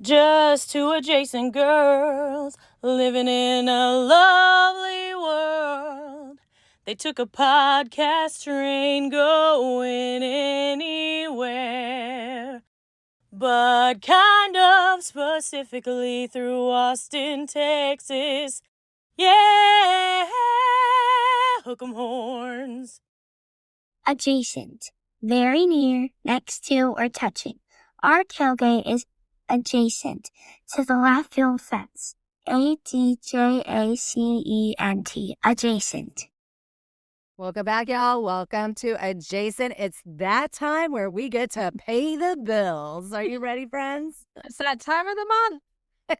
Just two adjacent girls living in a lovely world. They took a podcast train going anywhere, but kind of specifically through Austin, Texas. Yeah, hook 'em horns. Adjacent, very near, next to, or touching. Our tailgate is adjacent to the left field fence. ADJACENT, adjacent. Welcome back, y'all. Welcome to Adjacent. It's that time where we get to pay the bills. Are you ready, friends? It's that time of the month.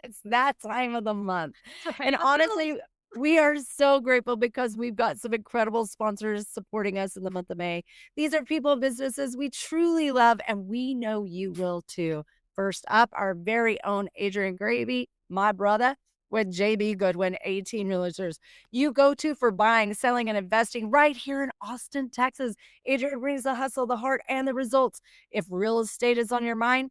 It's that time of the month. to pay And the bills. honestly, we are so grateful because we've got some incredible sponsors supporting us in the month of May. These are people and businesses we truly love, and we know you will too. First up, our very own Adrian Grabe, my brother, with JB Goodwin, 18 Realtors. You go to for buying, selling, and investing right here in Austin, Texas. Adrian brings the hustle, the heart, and the results. If real estate is on your mind,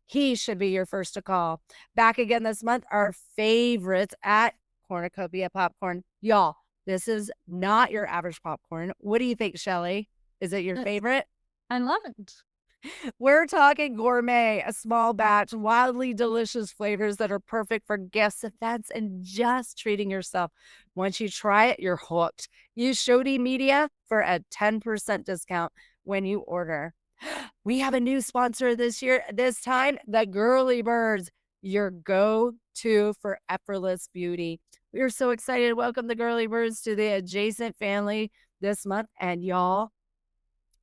he should be your first to call. Back again this month, our favorites at Cornucopia Popcorn. Y'all, this is not your average popcorn. What do you think, Shelly? Is it your favorite? I love it. We're talking gourmet, a small batch, wildly delicious flavors that are perfect for gifts, events, and just treating yourself. Once you try it, you're hooked. Use Shody Media for a 10% discount when you order. We have a new sponsor this year, this time, the Girly Birds, your go-to for effortless beauty. We are so excited. Welcome the Girly Birds to the Adjacent family this month. And y'all,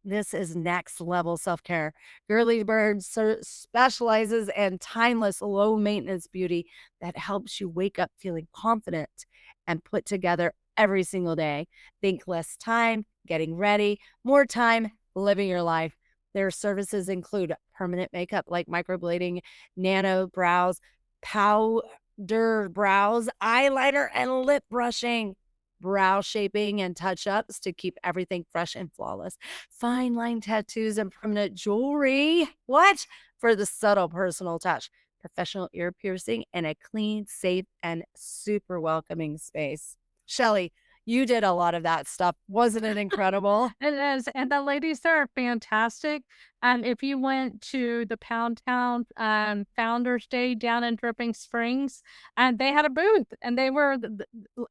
this is next level self-care. Girly Birds specializes in timeless, low maintenance beauty that helps you wake up feeling confident and put together every single day. Think less time getting ready, more time living your life. Their services include permanent makeup like microblading, nano brows, powder brows, eyeliner, and lip brushing, brow shaping and touch-ups to keep everything fresh and flawless, fine line tattoos and permanent jewelry. What? For the subtle personal touch, professional ear piercing, and a clean, safe, and super welcoming space. Shelly, you did a lot of that stuff. Wasn't it incredible? It is. And the ladies there are fantastic. And if you went to the Pound Town Founders Day down in Dripping Springs, and they had a booth and they were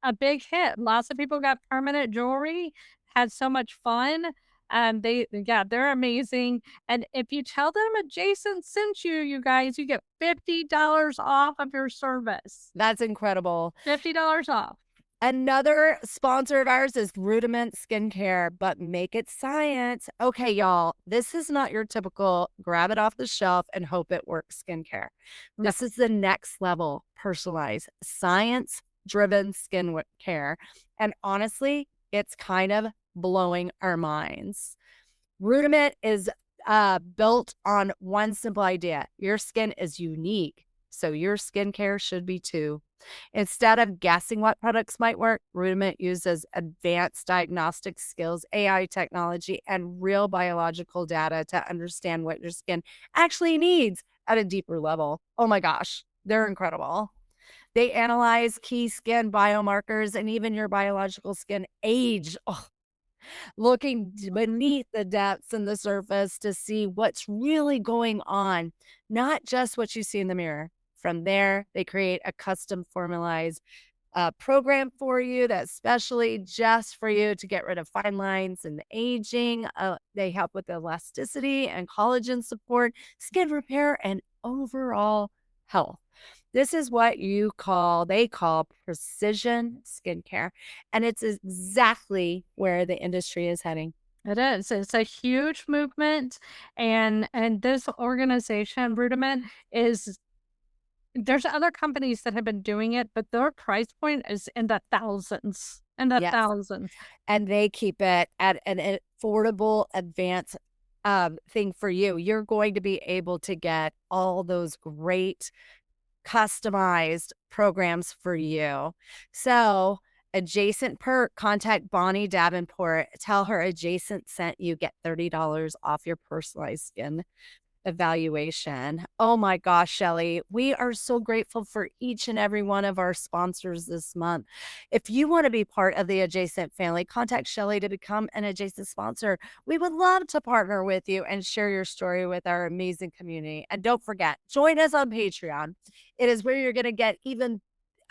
a big hit. Lots of people got permanent jewelry, had so much fun. And they're amazing. And if you tell them Adjacent sent you, you guys, you get $50 off of your service. That's incredible. $50 off. Another sponsor of ours is Rudiment Skincare, but make it science. Okay, y'all, this is not your typical grab it off the shelf and hope it works skincare. This is the next level, personalized, science-driven skincare. And honestly, it's kind of blowing our minds. Rudiment is built on one simple idea. Your skin is unique, so your skincare should be too. Instead of guessing what products might work, Rudiment uses advanced diagnostic skills, AI technology, and real biological data to understand what your skin actually needs at a deeper level. Oh my gosh, they're incredible. They analyze key skin biomarkers and even your biological skin age. Looking beneath the depths and the surface to see what's really going on, not just what you see in the mirror. From there, they create a custom formalized program for you that's specially just for you to get rid of fine lines and aging. They help with elasticity and collagen support, skin repair, and overall health. This is what they call precision skincare. And it's exactly where the industry is heading. It is. It's a huge movement. And this organization, Rudiment, there's other companies that have been doing it, but their price point is in the thousands. Thousands. And they keep it at an affordable, advanced thing for you. You're going to be able to get all those great customized programs for you. So Adjacent perk, contact Bonnie Davenport. Tell her Adjacent sent you, get $30 off your personalized skin evaluation. Oh my gosh, Shelly, we are so grateful for each and every one of our sponsors this month. If you want to be part of the Adjacent family, contact Shelly to become an Adjacent sponsor. We would love to partner with you and share your story with our amazing community. And don't forget, join us on Patreon. It is where you're going to get even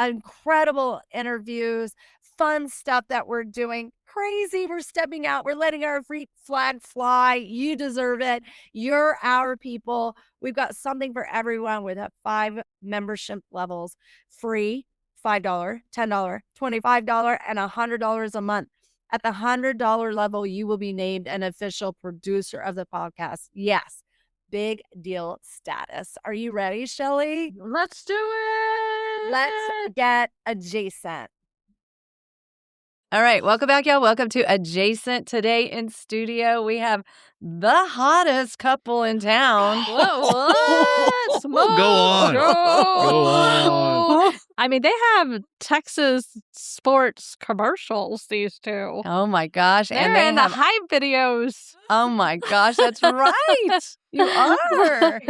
incredible interviews, fun stuff that we're doing. Crazy. We're stepping out. We're letting our free flag fly. You deserve it. You're our people. We've got something for everyone with 5 membership levels, free, $5, $10, $25, and $100 a month. At the $100 level, you will be named an official producer of the podcast. Yes, big deal status. Are you ready, Shelly? Let's do it. Let's get adjacent. All right, welcome back, y'all. Welcome to Adjacent. Today in studio, we have the hottest couple in town. What? Smoke Go on. show. Go on. I mean, they have Texas sports commercials, these two. Oh my gosh. They're And they in have, the hype videos. oh my gosh, that's right. You are.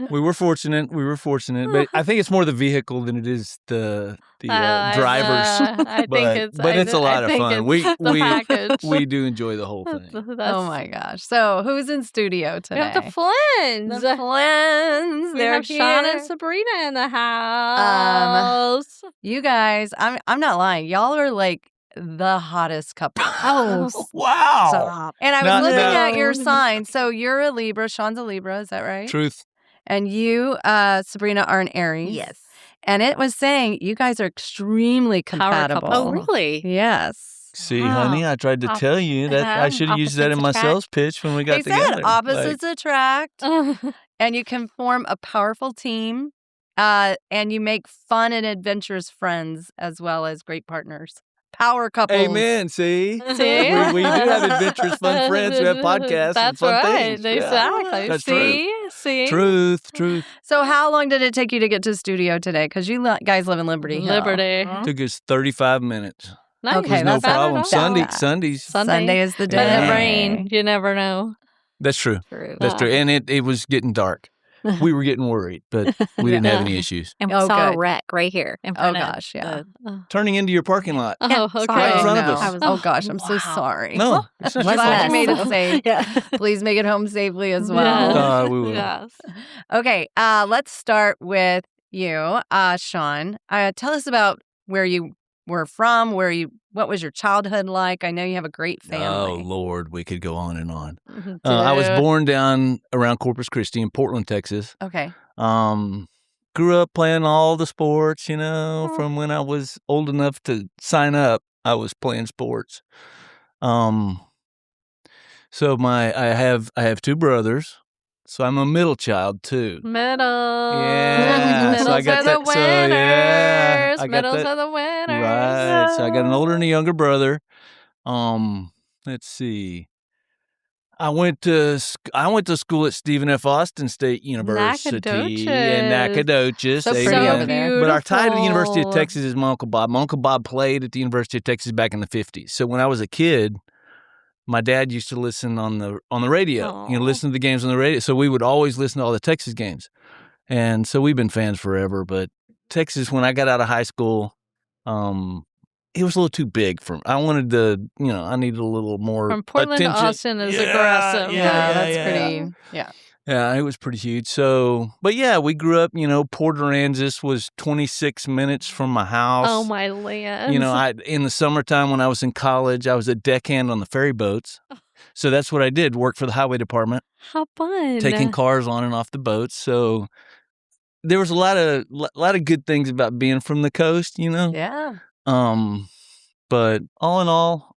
We were fortunate, but I think it's more the vehicle than it is the drivers. I think but it's a lot of fun. We package. we do enjoy the whole thing. Oh my gosh. So who's in studio We today? have the Flinns. The Flinns. We They're have Sean here. and Sabrina in the house. You guys, I'm not lying. Y'all are like the hottest couple. Oh, Wow. stop. And I was Not looking now. at your sign. So you're a Libra. Sean's a Libra. Is that right? Truth. And you, Sabrina, are an Aries. Yes. And it was saying you guys are extremely Power compatible. couple. Oh, really? Yes. See, Wow. honey, I tried to tell you that I should have used that in my Opposites sales pitch when we got They together. said opposites attract, Oh, and you can form a powerful team, and you make fun and adventurous friends as well as great partners. Power couples. Amen. See? See? we do have adventurous, fun friends who have podcasts That's and fun right. things. Yeah. Exactly. That's See? Truth. So how long did it take you to get to studio today? Because you guys live in Liberty Hill. Liberty. Took us 35 minutes. Nice. Okay, There's no that's not problem. at all. Sundays. Sunday is the day. But Yeah. it rain. You never know. That's true. True. That's true. And it was getting dark. We were getting worried, but we didn't have any issues. And we Oh, saw good. a wreck right here in Oh front of gosh, yeah. Turning into your parking lot. Oh, okay. Right in front of no. us. Oh gosh, I'm so sorry. No, it's not your Glad you fault. made it safe. Yeah. Please make it home safely as well. Yes. We will. Yes. Okay, let's start with you, Sean. Tell us about where you were from, what was your childhood like? I know you have a great Oh, family. Lord, we could go on and on. I was born down around Corpus Christi in Portland, Texas. Okay. Grew up playing all the sports, from when I was old enough to sign up, I was playing sports. So I have 2 brothers. So I'm a middle child too. Middle. Yeah, Middles so I got are that- the so, winners. yeah, I got Middles that- are the winners. Right. So I got an older and a younger brother. Let's see. I went to school at Stephen F. Austin State University in Nacogdoches. So pretty Amen. over there. But our tie to the University of beautiful. Texas is my Uncle Bob. My Uncle Bob played at the University of Texas back in the 50s. So when I was a kid, my dad used to listen on the radio, Aw. listen to the games on the radio. So we would always listen to all the Texas games. And so we've been fans forever. But Texas, when I got out of high school, it was a little too big for me. I wanted to, I needed a little more From Portland attention. to Austin is aggressive. That's pretty. Yeah. Yeah, it was pretty huge. So, but yeah, we grew up, Port Aransas was 26 minutes from my house. Oh my land. In the summertime when I was in college, I was a deckhand on the ferry boats. So that's what I did, work for the highway department, How fun. taking cars on and off the boats. So there was a lot of good things about being from the coast, Yeah. But all in all,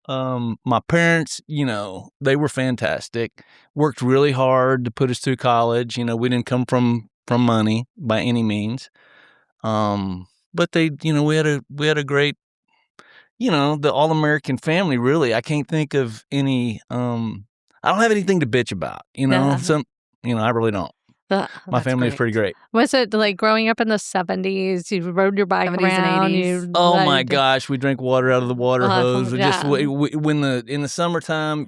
my parents, they were fantastic. Worked really hard to put us through college. We didn't come from money by any means. But they, we had a great, the all-American family. Really, I can't think of any. I don't have anything to bitch about. Yeah. I really don't. My That's family was pretty great. Was it like growing up in the 70s? You rode your bike 70s and around. 80s. You Oh my like- gosh, we drank water out of the water hose. We just yeah. when in the summertime,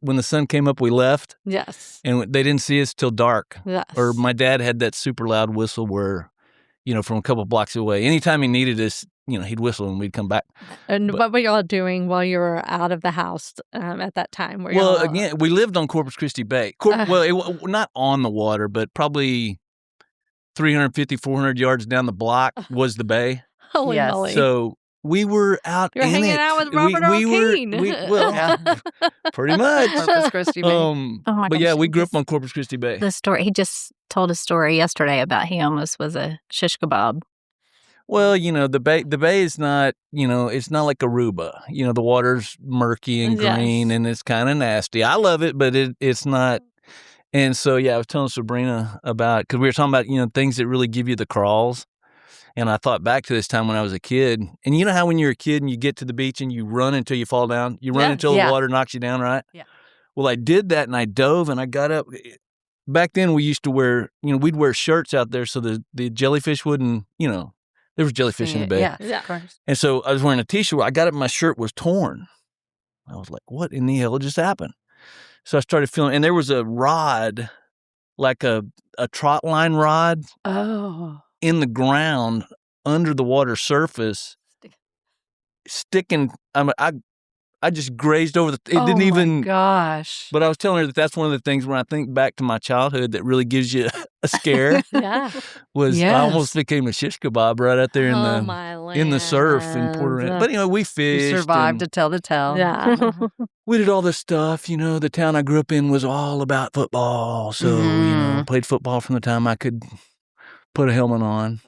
when the sun came up, we left, Yes. and they didn't see us till dark. Yes. Or my dad had that super loud whistle where, from a couple blocks away, anytime he needed us, he'd whistle and we'd come back. And what were y'all doing while you were out of the house at that time? Well, again, we lived on Corpus Christi Bay. Not on the water, but probably 350, 400 yards down the block was the bay. Holy Yes. moly. So we were out You're in hanging it. out with Robert O'Keen. Pretty much. Corpus Christi Bay. Oh my But yeah, gosh, we grew up this- on Corpus Christi Bay. The story, he just told a story yesterday about he almost was a shish kebab. Well, the bay is not, it's not like Aruba. The water's murky and Yes. green and it's kind of nasty. I love it, but it's not. And so, yeah, I was telling Sabrina about, because we were talking about, things that really give you the crawls. And I thought back to this time when I was a kid. And you know how when you're a kid and you get to the beach and you run until you fall down? You run Yeah. until Yeah. the water knocks you down, right? Yeah. Well, I did that and I dove and I got up. Back then we used to wear, we'd wear shirts out there so the jellyfish wouldn't, there was jellyfish in the bay. Yeah, Yeah. of course. And so I was wearing a t-shirt. I got up, my shirt was torn. I was like, what in the hell just happened? So I started feeling, and there was a rod, like a trot line rod Oh. in the ground under the water surface, sticking. I just grazed over it didn't even. My gosh. But I was telling her that's one of the things when I think back to my childhood that really gives you a scare. Yeah. Was I almost became a shish kebab right out there in the surf in Puerto Rico. But anyway, we fished. You survived and to tell the tale. Yeah. we did all this stuff. The town I grew up in was all about football. So, Mhm. played football from the time I could put a helmet on.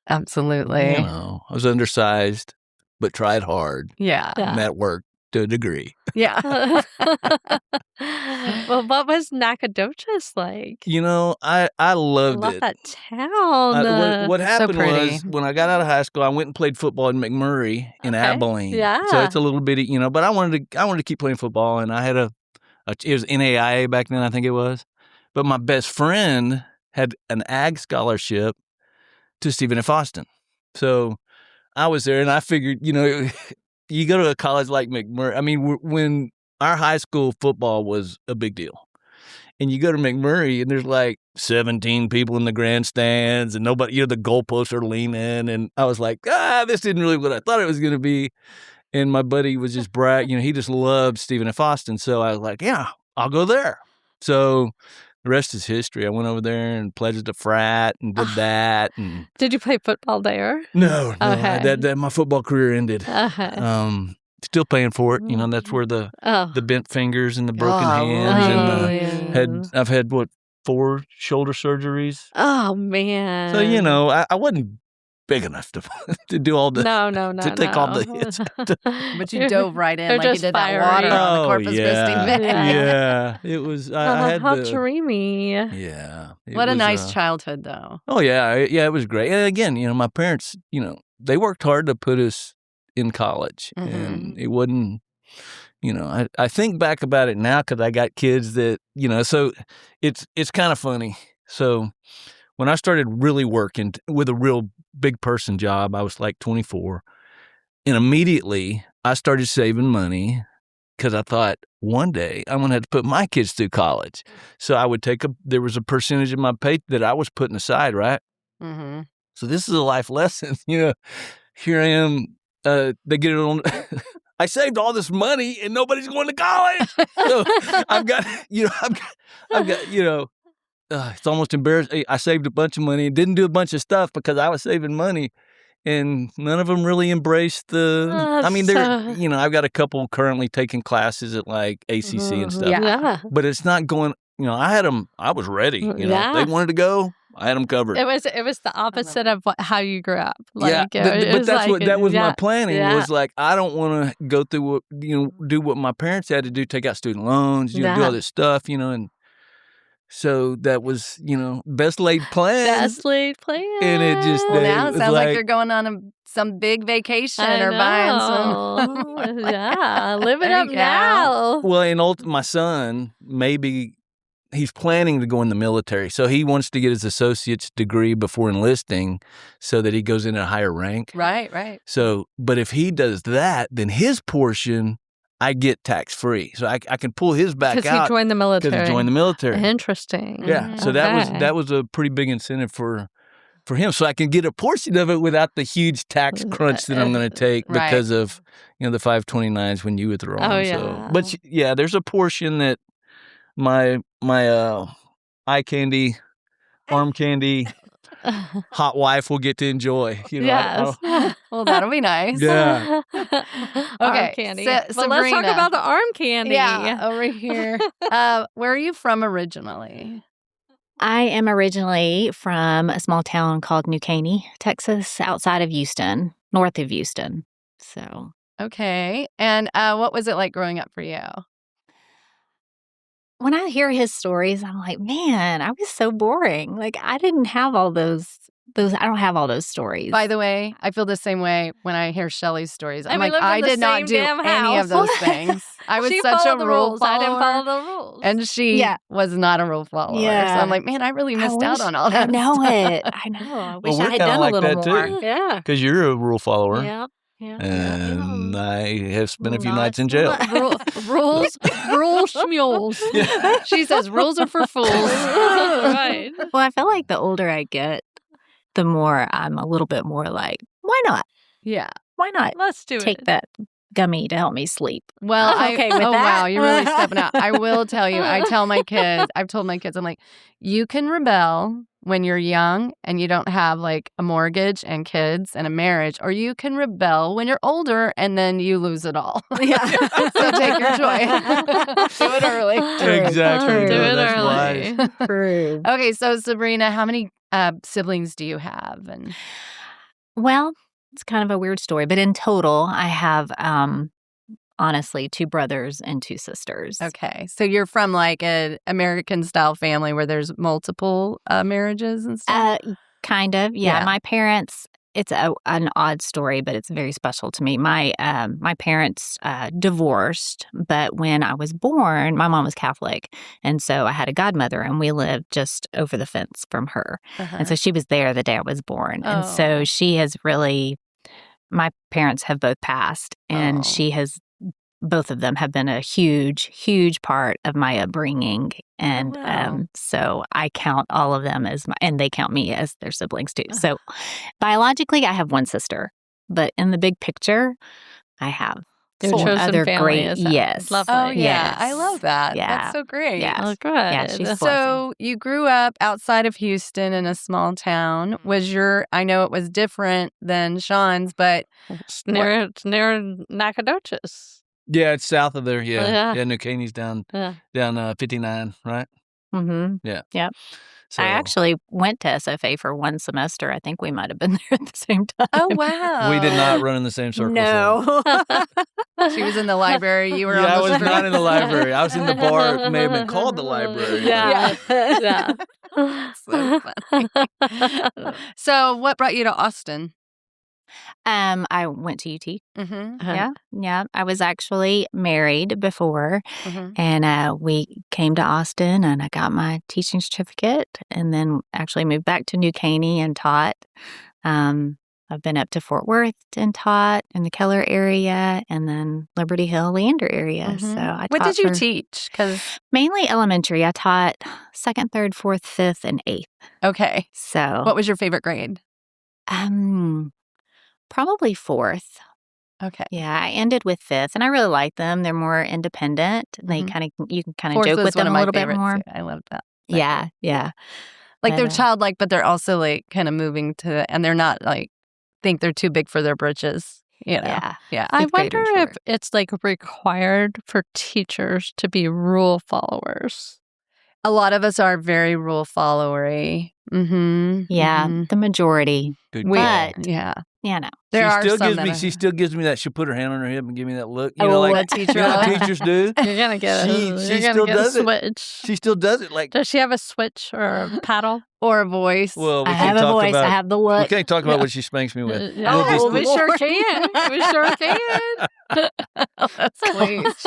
Absolutely. I was undersized, but tried hard. Yeah. And that worked to a degree. Yeah. Well, what was Nacogdoches like? I loved Love it. that town. What happened pretty. was when I got out of high school, I went and played football in McMurray in Okay. Abilene. Yeah. So it's a little bitty, but I wanted to keep playing football, and I had it was NAIA back then, I think it was. But my best friend had an ag scholarship to Stephen F. Austin. So I was there, and I figured, you go to a college like McMurray. I mean, when our high school football was a big deal. And you go to McMurray, and there's like 17 people in the grandstands, and nobody, the goalposts are leaning. And I was like, this isn't really what I thought it was going to be. And my buddy was just he just loved Stephen F. Austin. So I was like, yeah, I'll go there. So the rest is history. I went over there and pledged a frat and did that. And Did you play football there? no, Okay. that my football career ended. Still paying for it. That's where the bent fingers and the broken hands and I've had 4 shoulder surgeries. Oh man. So I wasn't big enough to do all the no, to take all the hits. But you dove right in They're like you just did that fiery. water on the Oh, Corpus yeah. Christi Bay. Yeah, it was. I had how the. dreamy. Yeah. it What a was, nice childhood, though. Oh yeah, it was great. And again, my parents, they worked hard to put us in college, and it wasn't. I think back about it now because I got kids that so it's kind of funny. So when I started really working with a real big person job, I was like 24, and immediately I started saving money because I thought one day I'm going to have to put my kids through college. So I would there was a percentage of my pay that I was putting aside, right? Mm-hmm. So this is a life lesson. Here I am. They get it on. I saved all this money and nobody's going to college. So I've got, it's almost embarrassing. I saved a bunch of money and didn't do a bunch of stuff because I was saving money. And none of them really embraced I mean, I've got a couple currently taking classes at like ACC and stuff. Yeah. But it's not going, I had them, I was ready. Yeah. They wanted to go, I had them covered. It was the opposite of how you grew up. Yeah, Like, but that was my planning. Yeah. Was like I don't want to go through do what my parents had to do, take out student loans, do Yeah. all this stuff, and so that was best laid plans. Best laid plan. And it just Well, now it was sounds like you're going on some big vacation I or buying some. Yeah, live it There up you go. now. Well, and my son maybe he's planning to go in the military. So he wants to get his associate's degree before enlisting so that he goes in at a higher rank. Right. So, but if he does that, then his portion, I get tax-free. So I can pull his back Because out. he joined the military. Because he joined the military. Interesting. Yeah. So that was a pretty big incentive for him. So I can get a portion of it without the huge tax crunch that I'm going to take because of, the 529s when you withdraw. Oh, them. yeah. So, but yeah, there's a portion that my eye candy, arm candy, hot wife will get to enjoy. Yes. Well, that'll be nice. Yeah. Arm candy. Well, let's talk Sabrina. about the arm candy. Yeah, over here. Where are you from originally? I am originally from a small town called New Caney, Texas, outside of Houston, north of Houston. So, Okay. And what was it like growing up for you? when I hear his stories, I'm like, man, I was so boring. Like, I didn't have all those. I don't have all those stories. By the way, I feel the same way when I hear Shelly's stories. I'm And we like, lived in I the did not same do damn any of house. those things. I was She such a followed the rule rules. follower. I didn't follow the rules. And she was not a rule follower. So Yeah. I'm like, man, I really missed out wish- on all that I know stuff. it. I know. I wish we're I had kinda done like a little that, more. too. Yeah. Because you're a rule follower. Yeah. And I have spent a few nights in jail. Rules schmules. She says rules are for fools. Right. Well, I feel like the older I get, the more I'm a little bit more like, why not? Yeah. Why not Let's do take it. that gummy to help me sleep? Well, I'm okay with that. Wow, you're really stepping out. I will tell you, I've told my kids, I'm like, you can rebel when you're young and you don't have like a mortgage and kids and a marriage, or you can rebel when you're older and then you lose it all. Yeah. So take your choice. Do it early. Exactly. Do No, it that's early. wise. True. Okay, so Sabrina, how many siblings do you have? And Well, it's kind of a weird story, but in total, I have honestly 2 brothers and 2 sisters. okay, so you're from like an American style family where there's multiple marriages and stuff. Kind of. Yeah. Yeah. My parents. It's an odd story, but it's very special to me. My parents divorced, but when I was born, my mom was Catholic, and so I had a godmother, and we lived just over the fence from her. And so she was there the day I was born, and so Oh. she has really. My parents have both passed, and Oh. both of them have been a huge, huge part of my upbringing. And wow. so I count all of them and they count me as their siblings too. So biologically, I have 1 sister, but in the big picture, I have Your 4 chosen other family great, is yes. lovely. Oh, yeah. I Yes. love that. Yeah. That's so great. Yeah. Oh, good. Yeah, she's blessing. So you grew up outside of Houston in a small town. I know it was different than Sean's, but It's near Nacogdoches. Yeah, it's south of there. Yeah. Yeah, New Caney's down Yeah. 59, right? Mm-hmm. Yeah. Yep. So, I actually went to SFA for 1 semester. I think we might have been there at the same time. oh, wow. we did not run in the same circle. so- No. She was in the library. You were Yeah, on I the was street. not in the library. I was in the bar. It may have been called the library. Yeah. Yeah. So funny. So what brought you to Austin? I went to UT. Mm-hmm. Yeah. I was actually married before, Mm-hmm. and we came to Austin, and I got my teaching certificate, and then actually moved back to New Caney and taught. I've been up to Fort Worth and taught in the Keller area, and then Liberty Hill, Leander area. So I What taught did you for teach? Because mainly elementary. I taught 2nd, 3rd, 4th, 5th, and 8th. okay, So what was your favorite grade? probably 4th. Okay, Yeah, I ended with 5th, and I really like them. They're more independent. They Mhm. you can kind of Fourth joke was with one them of a my little bit favorites more. too. I loved that. Yeah, yeah. Like they're But, childlike, but they're also like kind of moving to, and they're not like think they're too big for their britches. You know? Yeah. Yeah. I 5th graders wonder if were. it's like required for teachers to be rule followers. A lot of us are very rule followery. Mm-hmm. Yeah, the majority. Good We, call. But yeah. Yeah, no. There are some that She still gives me that. She'll put her hand on her hip and give me that look. You Oh, know, like a teacher you know how look. teachers do. You're gonna get She still does a it. switch. She still does it. Like, Does she have a switch or a paddle? or a voice. well, we I can't have a talk voice. about. I have the We look. can't talk about what she spanks me with. Yeah. We'll just- we sure can. We sure can. Let's please.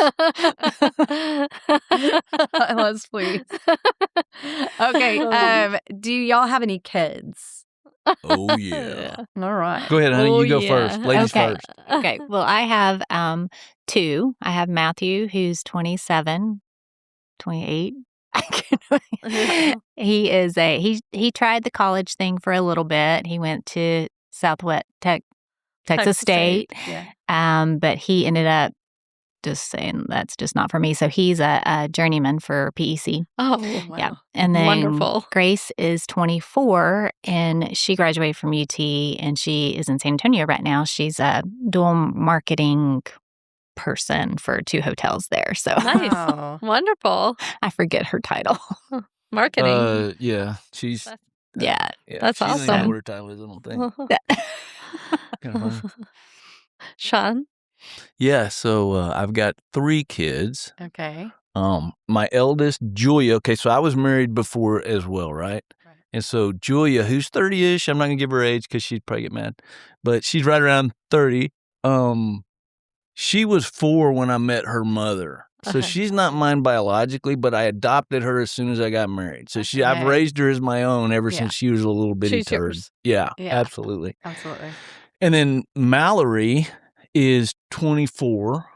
Let's please. Okay. Do y'all have any kids? Oh yeah. All right. Go ahead, honey. Oh, you go yeah. first. Ladies Okay. first. Okay. Well, I have 2. I have Matthew, who's 27, 28. He is he tried the college thing for a little bit. He went to Texas State. Yeah. But he ended up just saying that's just not for me. So he's a journeyman for PEC. Oh, Wow. Yeah. And then Wonderful. Grace is 24 and she graduated from UT and she is in San Antonio right now. She's a dual marketing person for 2 hotels there. So Nice. Wow. Wonderful. I forget her title. Marketing. Yeah. She's. Yeah. That's she doesn't even awesome. know what her title is. I don't think. Kind of funny. Sean. Yeah. So I've got 3 kids. Okay. My eldest, Julia. Okay, so I was married before as well, right? Right. And so Julia, who's 30-ish, I'm not gonna give her age because she'd probably get mad, but she's right around 30. She was 4 when I met her mother. So Okay. she's not mine biologically, but I adopted her as soon as I got married. So I've Okay. raised her as my own ever Yeah. since she was a little bitty She's turd. yours. Yeah, Yeah. absolutely. Absolutely. And then Mallory is 24,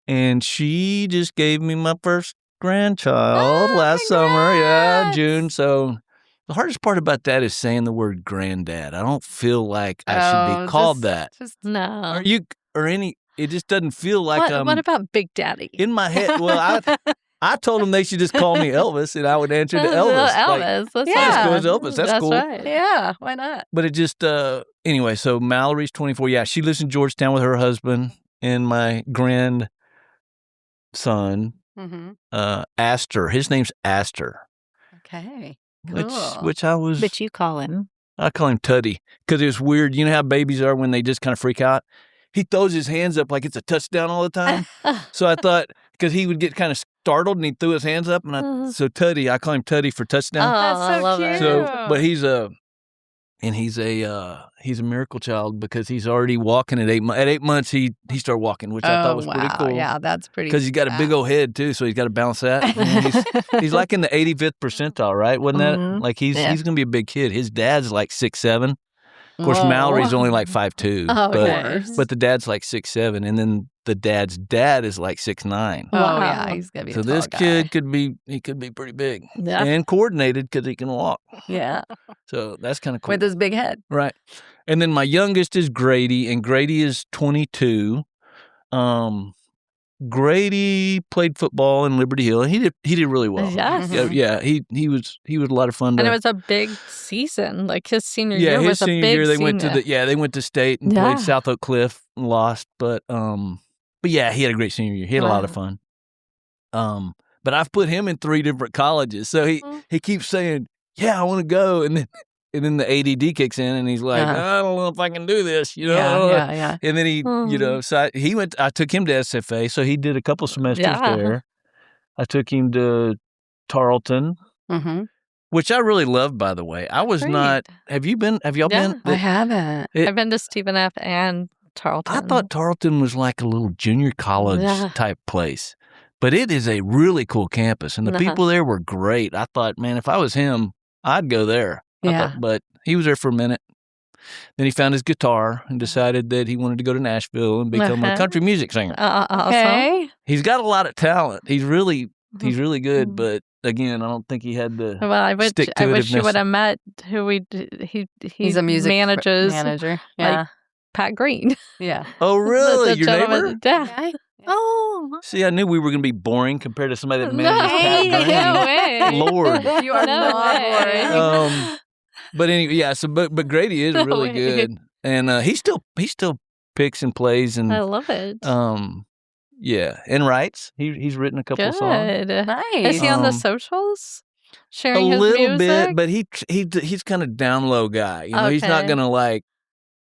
and she just gave me my first grandchild last summer. Yeah, congrats. June. So the hardest part about that is saying the word granddad. I don't feel like I should be called that. Just No. It just doesn't feel like what about Big Daddy? in my head. Well, I told them they should just call me Elvis, and I would answer to Elvis. Like, Elvis. That's yeah. right. Let's go as Elvis. That's cool. Right. yeah. Why not? But it just anyway. So Mallory's 24. Yeah, she lives in Georgetown with her husband and my grandson, Mm-hmm. Astor. His name's Astor, Okay. which Cool. But you call him. I call him Tuddy because it was weird. You know how babies are when they just kind of freak out. He throws his hands up like it's a touchdown all the time. So I thought because he would get kind of startled and he threw his hands up, and so Tuddy. I call him Tuddy for touchdown. That's I so love cute. it. So, but he's a miracle child because he's already walking at 8 months. At 8 months, he started walking, which I thought was pretty cool. Yeah, that's pretty. Because he's got a big old head too, so he's got to balance that. And he's like in the 85th percentile, right? Wasn't that Mhm. like he's Yeah. gonna be a big kid. His dad's like 6'7". Of course, Whoa. Mallory's only like 5'2", Oh, okay. but the dad's like 6'7", and then the dad's dad is like 6'9". Oh Wow. yeah, he's gonna be. So a tall this guy. kid could be pretty big Yeah. and coordinated because he can walk. Yeah, So that's kind of cool. with his big head. Right. And then my youngest is Grady, and Grady is 22. Grady played football in Liberty Hill, and he did really well. Yes. Yeah, he was a lot of fun. And it was a big season. Like his senior yeah, year his was a senior big year they senior. went to state and Yeah. played South Oak Cliff and lost, but yeah, he had a great senior year. He had a lot of fun. But I've put him in 3 different colleges, so he keeps saying, "Yeah, I want to go," and then the ADD kicks in, and he's like, "I don't know if I can do this," you know. Yeah. And then he, so I took him to SFA, so he did a couple semesters Yeah. there. I took him to Tarleton, Mm-hmm. which I really loved, by the way. I was Great. not. Have y'all Yeah. been? I haven't. I've been to Stephen F. and Tarleton. I thought Tarleton was like a little junior college Yeah. type place, but it is a really cool campus, and the Uh-huh. people there were great. I thought, man, if I was him, I'd go there. Yeah. But he was there for a minute. Then he found his guitar and decided that he wanted to go to Nashville and become a Uh-huh. country music singer. Awesome. Okay. He's got a lot of talent. He's really good, Mhm. but again, I don't think he had the Well, I wish stick to I wish you itiveness. would have met who He's a music manages manager. like Yeah. Pat Green. Yeah. Oh, really? The Your neighbor? gentleman- Yeah. Okay. Oh, See, I knew we were going to be boring compared to somebody that No, manages Pat Green. no way. Lord. You are No not way. boring. But anyway, yeah. So, but Grady is No really way. good, and he still picks and plays, and I love it. yeah, and writes. He's written a couple of songs, Good. Nice. Is he on the Um, socials? a Sharing his little music? bit, but he's kind of down low guy. You know, he's not Okay. gonna like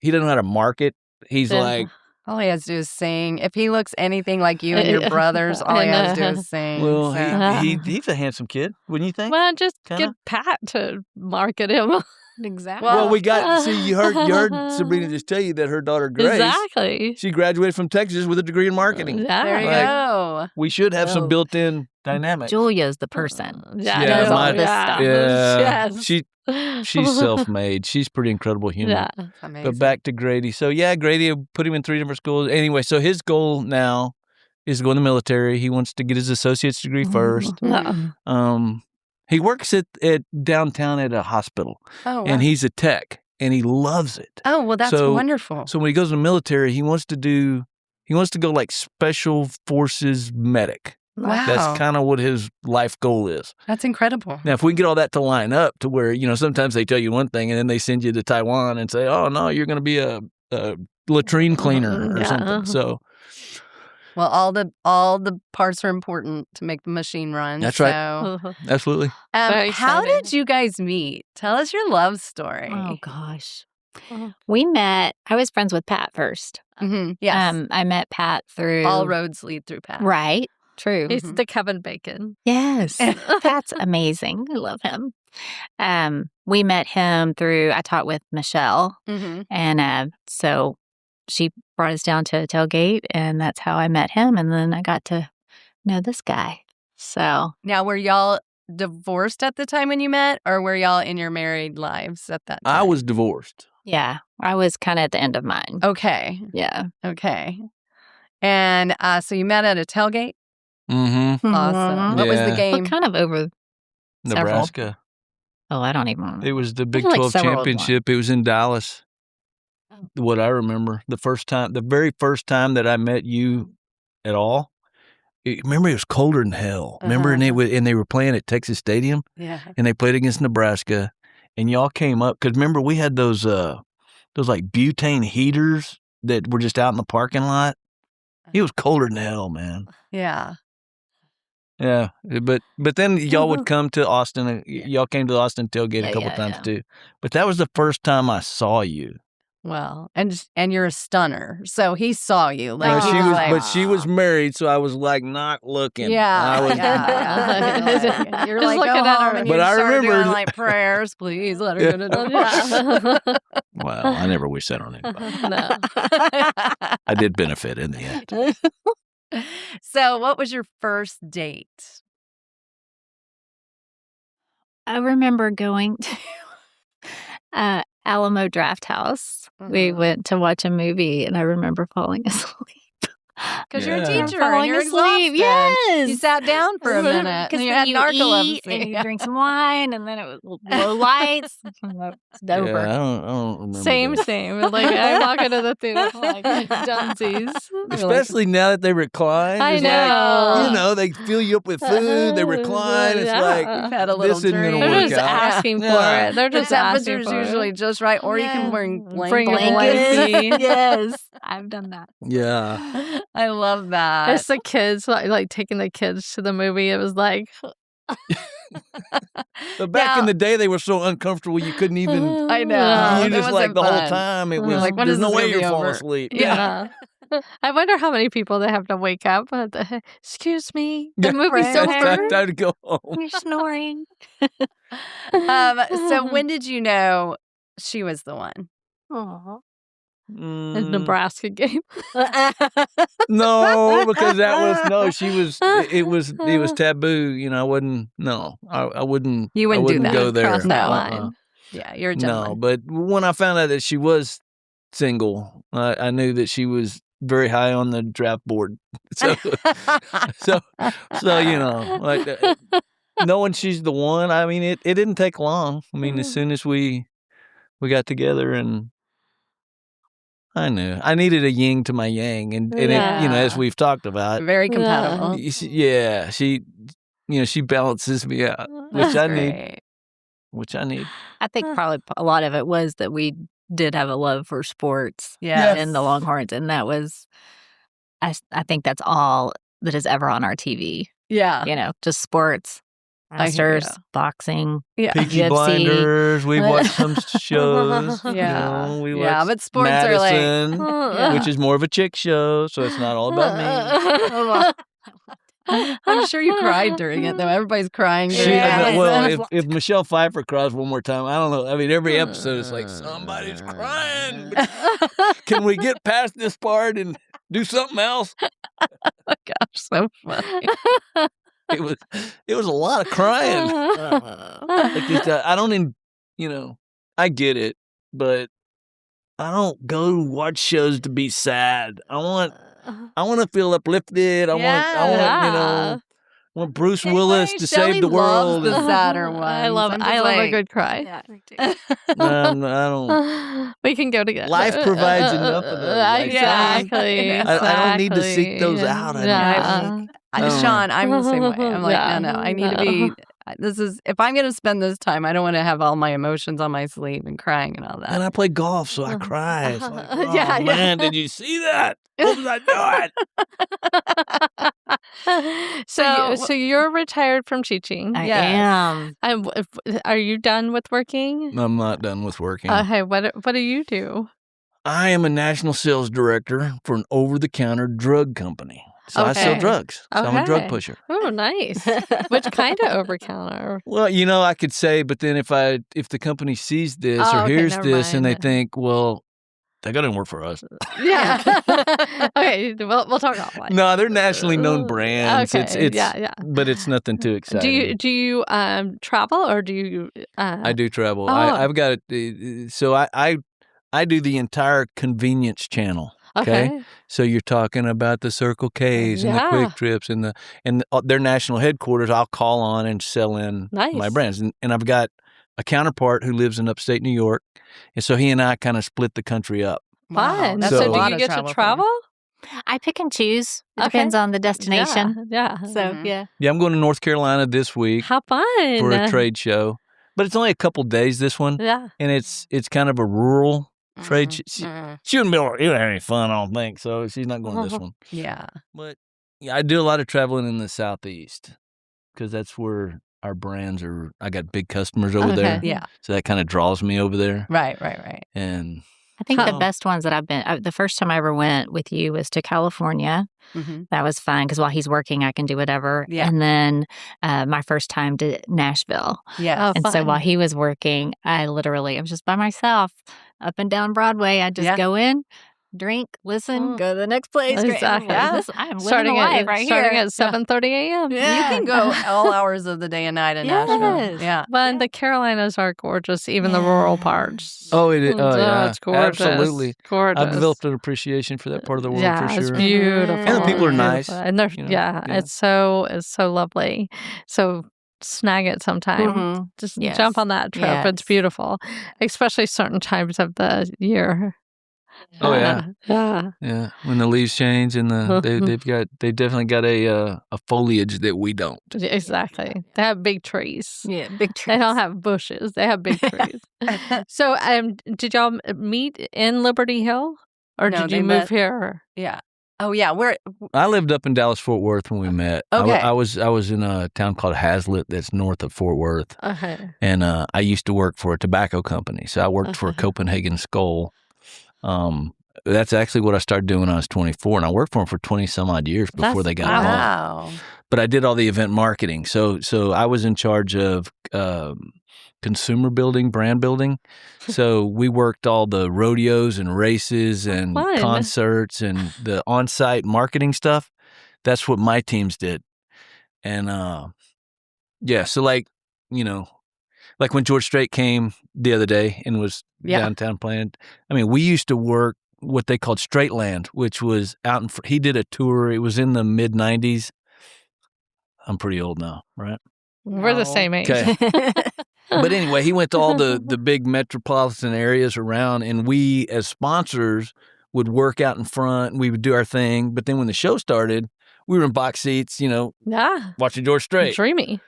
he doesn't know how to market. He's Yeah. like, All he has to do is sing. If he looks anything like you and your brothers, all he has to do is sing. well, so. he's a handsome kid, wouldn't you think? Well, just Kinda? get Pat to market him. Exactly. Well, we got you heard Sabrina just tell you that her daughter Grace, Exactly. she graduated from Texas with a degree in marketing. Yeah. There you Like, go. We should have some Oh. built-in dynamics. Julia's the person. Yeah, She Yeah, does all my- this stuff. Yeah, Yes. she's self-made. She's pretty incredible human. Yeah. That's amazing. But back to Grady. So yeah, Grady put him in 3 different schools. Anyway, so his goal now is to go in the military. He wants to get his associate's degree first. Mhm. He works at downtown at a hospital, Oh, wow. and he's a tech, and he loves it. Oh, well, that's So- wonderful. So when he goes in the military, he wants to go like special forces medic. Wow. That's kind of what his life goal is. That's incredible. Now, if we can get all that to line up to where, sometimes they tell you one thing and then they send you to Taiwan and say, oh, no, you're going to be a latrine cleaner or Yeah. something. So Well, all the parts are important to make the machine run. That's right. So, absolutely. Very how exciting. did you guys meet? Tell us your love story. Oh gosh. Oh. We met. I was friends with Pat first. Mm-hmm. Yes. I met Pat through all roads lead through Pat. Right. True. He's Mhm. the Kevin Bacon. Yes. Pat's amazing. I love him. We met him through, I taught with Michelle. Mm-hmm. And so she brought us down to a tailgate, and that's how I met him. And then I got to know this guy. So Now, were y'all divorced at the time when you met, or were y'all in your married lives at that time? I was divorced. yeah, I was kind of at the end of mine. Okay. Yeah. Okay. And so you met at a tailgate? Mm-hmm. Awesome. What was the Yeah. game? But kind of over. Several. Nebraska. Oh, I don't even remember. It was the Big Like 12 several of them. championship. It was in Dallas. What I remember, the very first time that I met you at all, remember it was colder than hell. Remember, and they were playing at Texas Stadium, Yeah. and they played against Nebraska, and y'all came up because remember we had those like butane heaters that were just out in the parking lot. It was colder than hell, man. Yeah. Yeah, but then y'all would come to Austin. Y'all came to the Austin tailgate a couple times too. But that was the first time I saw you. Well, and you're a stunner, so he saw you. Like No, he she was was, like, but she was married, so I was like not looking. yeah, I was, yeah. You're Just like, looking go at home her. and But you I start doing remembered- like prayers, please let her go to Yeah. Well, I never wish that on anybody. No. I did benefit in the end. So, what was your first date? I remember going to Alamo Draft House. We Mhm. went to watch a movie, and I remember falling asleep. Because you're a Yeah. teacher and Falling you're asleep. exhausted. Yes. You sat down for a minute Because and you then had you narcolepsy. eat and you drink some wine, and then it was low lights. It's over. Yeah, I don't remember. Same. that. Like I walk into the theater like Dunsies. Especially now that they recline. I It's know. like, they fill you up with food. They recline. It's Yeah. like You've had a little this isn't drink. gonna They're work just out. asking Yeah. for it. They're The just asking temperature's for usually it. just right, or you Yeah. can bring Bring a blankets. blanket. Yes, I've done that. Yeah. I love that. It's the kids like taking the kids to the movie. It was like But back in the day, they were so uncomfortable you couldn't even. I know. You It just wasn't like the whole fun. time. It was Like, like, when there's is no this way gonna be you're falling over? asleep. yeah. I wonder how many people they have to wake up. Excuse me, the movie's It's over. time to go home. You're snoring. So when did you know she was the one? Aw. The Mm, Nebraska game. no, because that was no. She was. It was taboo. I wouldn't. No, I wouldn't. You wouldn't I do wouldn't that. go there. Cross that No. line. Yeah, you're a No, gentleman. but when I found out that she was single, I knew that she was very high on the draft board. So, so like knowing she's the one. I mean, it didn't take long. I mean, as soon as we got together, and I knew I needed a yin to my yang, and it, as Yeah. we've talked about, Very compatible. she balances me out, which That's I need. great. Which I need. I think probably a lot of it was that we did have a love for sports Yes. and the Longhorns, and that was, I think that's all that is ever on our TV. Yeah. Just sports. I hear Masters, boxing. Yeah. Peaky UFC. Blinders. We watched some shows. Yeah. We Yeah, watched but sports are like- Madison, Yeah. which is more of a chick show, so it's not all about me. I'm sure you cried during it, though. Everybody's crying during it. Well, if Michelle Pfeiffer cries one more time, I don't know. I mean, every episode is like, somebody's crying. Can we get past this part and do something else? Oh my gosh, so funny. It was a lot of crying. Like just, I don't even, I get it, but I don't go watch shows to be sad. I want to feel uplifted. I want Bruce Willis to save the world. Loves the sadder ones. I love a good cry. Yeah, me too. I don't. We can go together. Life provides enough of those. Exactly. I don't need to seek those out. Sean, I'm the same way. I'm like, no, I need to be. If I'm going to spend this time, I don't want to have all my emotions on my sleeve and crying and all that. And I play golf, so I cry. It's like, man, did you see that? What was I doing? So you're retired from teaching. I am. Are you done with working? I'm not done with working. Okay, what do you do? I am a national sales director for an over-the-counter drug company. So I sell Okay. drugs. So I'm a drug Okay. pusher. Oh, nice. Which kind of over-counter? Well, I could say, but then if the company sees this Oh, or okay, hears never this and they mind. think, well, that guy didn't work for us. Yeah. Okay, we'll talk offline. No, they're nationally known brands. Okay, It's yeah. But it's nothing too exciting. Do you travel or do you? I do travel. Oh. I've got so I do the entire convenience channel. Okay. So you're talking about the Circle K's and the Quick Trips and their national headquarters. I'll call on and sell in my Nice. brands, and I've got a counterpart who lives in upstate New York, and so he and I kind of split the country up. Fun. That's So- a So lot do you of get to travel for travel? I pick and choose. It Okay. depends on the destination. Yeah. So, Mhm. yeah. Yeah, I'm going to North Carolina this week How fun. for a trade show, but it's only a couple days. This one, Yeah. and it's kind of a rural trade. She Mhm. wouldn't be able to have any fun, I don't think. So she's not going to this one. Yeah. But yeah, I do a lot of traveling in the Southeast because that's where our brands are. I got big customers over there. Okay. Yeah. So that kind of draws me over there. Right. And I think the Huh. best ones that I've been, the first time I ever went with you was to California. Mm-hmm. That was fun because while he's working, I can do whatever. Yeah. And then my first time to Nashville. Yes. Oh, And so fun. while he was working, I was just by myself up and down Broadway. I'd just go in, drink, listen, go to the next place. Exactly. I'm living Starting the life at right starting here. at 7:30 a.m. You can go all hours of the day and night in Nashville. Yes. Yeah. But the Carolinas are gorgeous, even the rural parts. oh, it is. Oh, yeah, it's gorgeous. absolutely. Gorgeous. I've developed an appreciation for that part of the world Yeah, for it's sure. beautiful. And the people are nice, Beautiful. And they're you know, yeah, yeah. it's so lovely. So snag it sometime. Mhm. Just Yes. jump on that trip. It's Yes. beautiful, especially certain times of the year. Oh, yeah. Yeah. Yeah, when the leaves change and they definitely got a foliage that we don't. Exactly. They have big trees. Yeah, big They trees. don't have bushes. They have big trees. So, did y'all meet in Liberty Hill, or No, did they you met- move here? Yeah. Oh yeah. We're I lived up in Dallas Fort Worth when we met. Okay. I was in a town called Hazlitt that's north of Fort Worth, Okay. and I used to work for a tobacco company. So I worked for Copenhagen Skull. That's actually what I started doing when I was 24, and I worked for them for 20 some odd years before they got bought. wow. But I did all the event marketing. So I was in charge of consumer building, brand building. So we worked all the rodeos and races and Fun. concerts and the on-site marketing stuff. That's what my teams did. And yeah, so like when George Strait came the other day and was downtown playing, I mean, we used to work what they called Straight Land, which was out in he did a tour. It was in the mid 90s. I'm pretty old now, right? We're the No. same age. Okay. But anyway, he went to all the big metropolitan areas around, and we as sponsors would work out in front and we would do our thing. But then when the show started, we were in box seats, Yeah. watching George Strait. Dreamy.